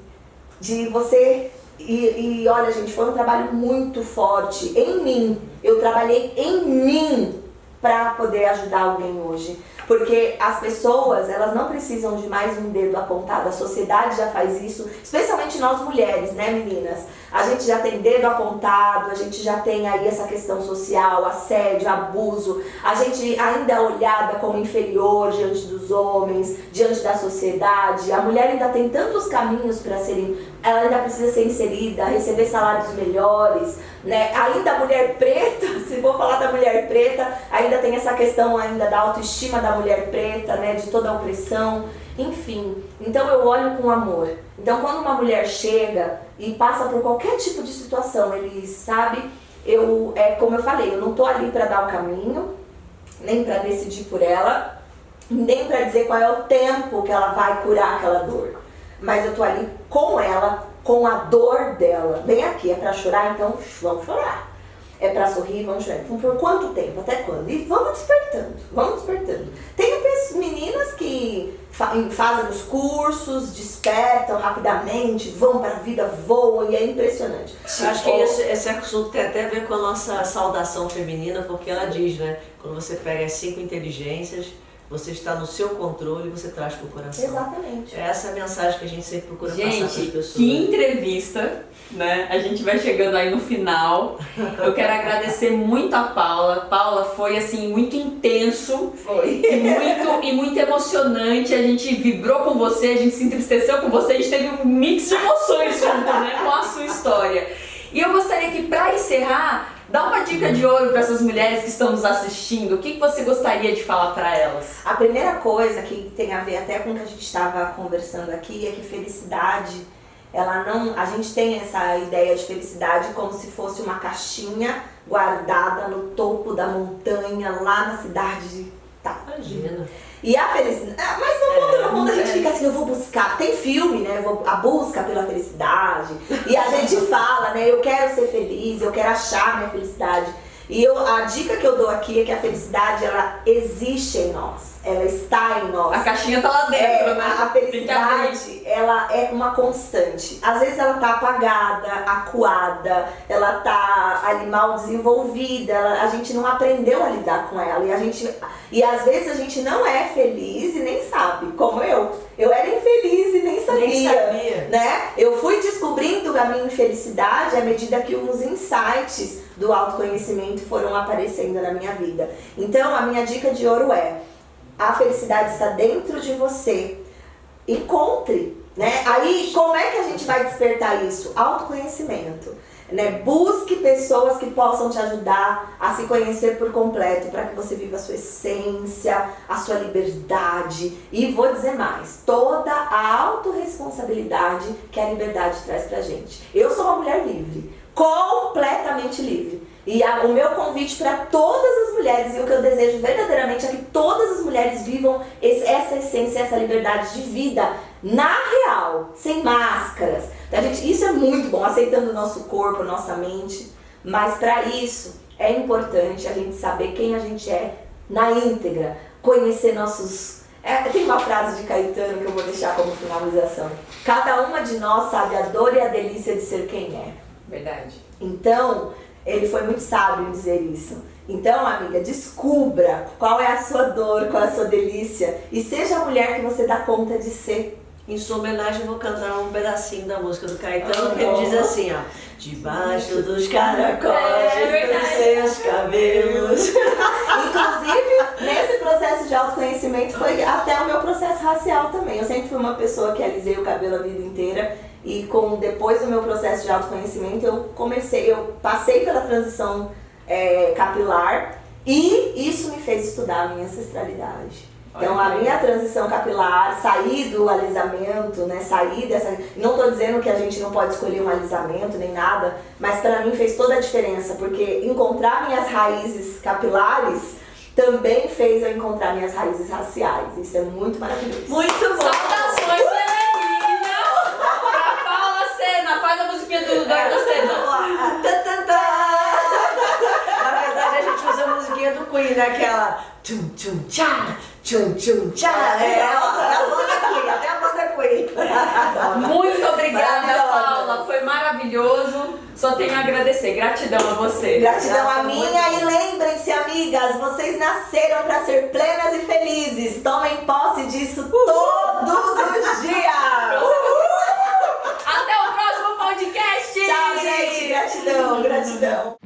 você... E olha, gente, foi um trabalho muito forte em mim. Eu trabalhei em mim para poder ajudar alguém hoje. Porque as pessoas, elas não precisam de mais um dedo apontado. A sociedade já faz isso, especialmente nós mulheres, né, meninas? A gente já tem dedo apontado, a gente já tem aí essa questão social, assédio, abuso. A gente ainda é olhada como inferior diante dos homens, diante da sociedade. A mulher ainda tem tantos caminhos para serem... Ela ainda precisa ser inserida, receber salários melhores, né? Ainda a mulher preta, se for falar da mulher preta, ainda tem essa questão ainda da autoestima da mulher preta, né? De toda a opressão, enfim. Então eu olho com amor. Então quando uma mulher chega e passa por qualquer tipo de situação, ele sabe, como eu falei, eu não tô ali para dar o caminho, nem para decidir por ela, nem para dizer qual é o tempo que ela vai curar aquela dor. Mas eu tô ali com ela, com a dor dela. Vem aqui, é pra chorar? Então vamos chorar. É pra sorrir? Vamos chorar. Então por quanto tempo? Até quando? E vamos despertando, vamos despertando. Tem meninas que fazem os cursos, despertam rapidamente, vão pra vida, voam, e é impressionante. Eu acho que esse assunto tem até a ver com a nossa saudação feminina, porque ela diz, né? Quando você pega as 5 inteligências, você está no seu controle e você traz pro coração. Exatamente. Essa é a mensagem que a gente sempre procura passar para as pessoas. Que entrevista, né? A gente vai chegando aí no final. Eu quero agradecer muito a Paula. Paula, foi assim, muito intenso. Foi. E muito emocionante. A gente vibrou com você, a gente se entristeceu com você, a gente teve um mix de emoções junto, né? Com a sua história. E eu gostaria que, para encerrar, dá uma dica de ouro para essas mulheres que estão nos assistindo. O que você gostaria de falar para elas? A primeira coisa que tem a ver até com o que a gente estava conversando aqui é que felicidade, a gente tem essa ideia de felicidade como se fosse uma caixinha guardada no topo da montanha, lá na cidade de Imagina. E a felicidade, mas no fundo a gente fica assim, eu vou buscar, tem filme, né, a busca pela felicidade, e a gente fala, né, eu quero ser feliz, eu quero achar minha felicidade. E a dica que eu dou aqui é que a felicidade, ela existe em nós, ela está em nós. A caixinha tá lá dentro, né? A felicidade, ela é uma constante. Às vezes ela tá apagada, acuada, ela tá ali mal desenvolvida, a gente não aprendeu a lidar com ela. E às vezes a gente não é feliz e nem sabe, como eu. Eu era infeliz e nem sabia. né? Eu fui descobrindo a minha infelicidade à medida que os insights do autoconhecimento foram aparecendo na minha vida. Então, a minha dica de ouro é: a felicidade está dentro de você. Encontre, né? Aí, como é que a gente vai despertar isso? Autoconhecimento, né? Busque pessoas que possam te ajudar a se conhecer por completo, para que você viva a sua essência, a sua liberdade. E vou dizer mais, toda a autorresponsabilidade que a liberdade traz pra gente. Eu sou uma mulher livre, completamente livre. E o meu convite para todas as mulheres, e o que eu desejo verdadeiramente é que todas as mulheres vivam essa essência, essa liberdade de vida na real, sem máscaras. Isso é muito bom, aceitando o nosso corpo, nossa mente, mas para isso é importante a gente saber quem a gente é na íntegra, conhecer nossos... tem uma frase de Caetano que eu vou deixar como finalização: cada uma de nós sabe a dor e a delícia de ser quem é. Verdade. Então, ele foi muito sábio em dizer isso. Então, amiga, descubra qual é a sua dor, qual é a sua delícia, e seja a mulher que você dá conta de ser. Em sua homenagem, eu vou cantar um pedacinho da música do Caetano, que ele diz assim, ó: debaixo dos caracóis dos seus cabelos. Inclusive, nesse processo de autoconhecimento foi até o meu processo racial também. Eu sempre fui uma pessoa que alisei o cabelo a vida inteira, e depois do meu processo de autoconhecimento eu passei pela transição capilar, e isso me fez estudar a minha ancestralidade. Então, a minha transição capilar, sair do alisamento, né, sair dessa... Não estou dizendo que a gente não pode escolher um alisamento nem nada, mas para mim fez toda a diferença, porque encontrar minhas raízes capilares também fez eu encontrar minhas raízes raciais. Isso é muito maravilhoso. Muito bom! Saudações femininas pra Paula Sena. Faz a musiquinha do Eduardo Sena. Na verdade, a gente usa a musiquinha do Queen, daquela tchum tchum tchá, tchum tchum tchá. A banda Queen, até a banda Queen. Muito obrigada, Paula. Foi maravilhoso. Só tenho a agradecer. Gratidão a você. Gratidão a minha. E lembrem-se, amigas, vocês nasceram para ser plenas e felizes. Tomem posse disso todos os dias. Até o próximo podcast. Tchau, gente. Gratidão, gratidão.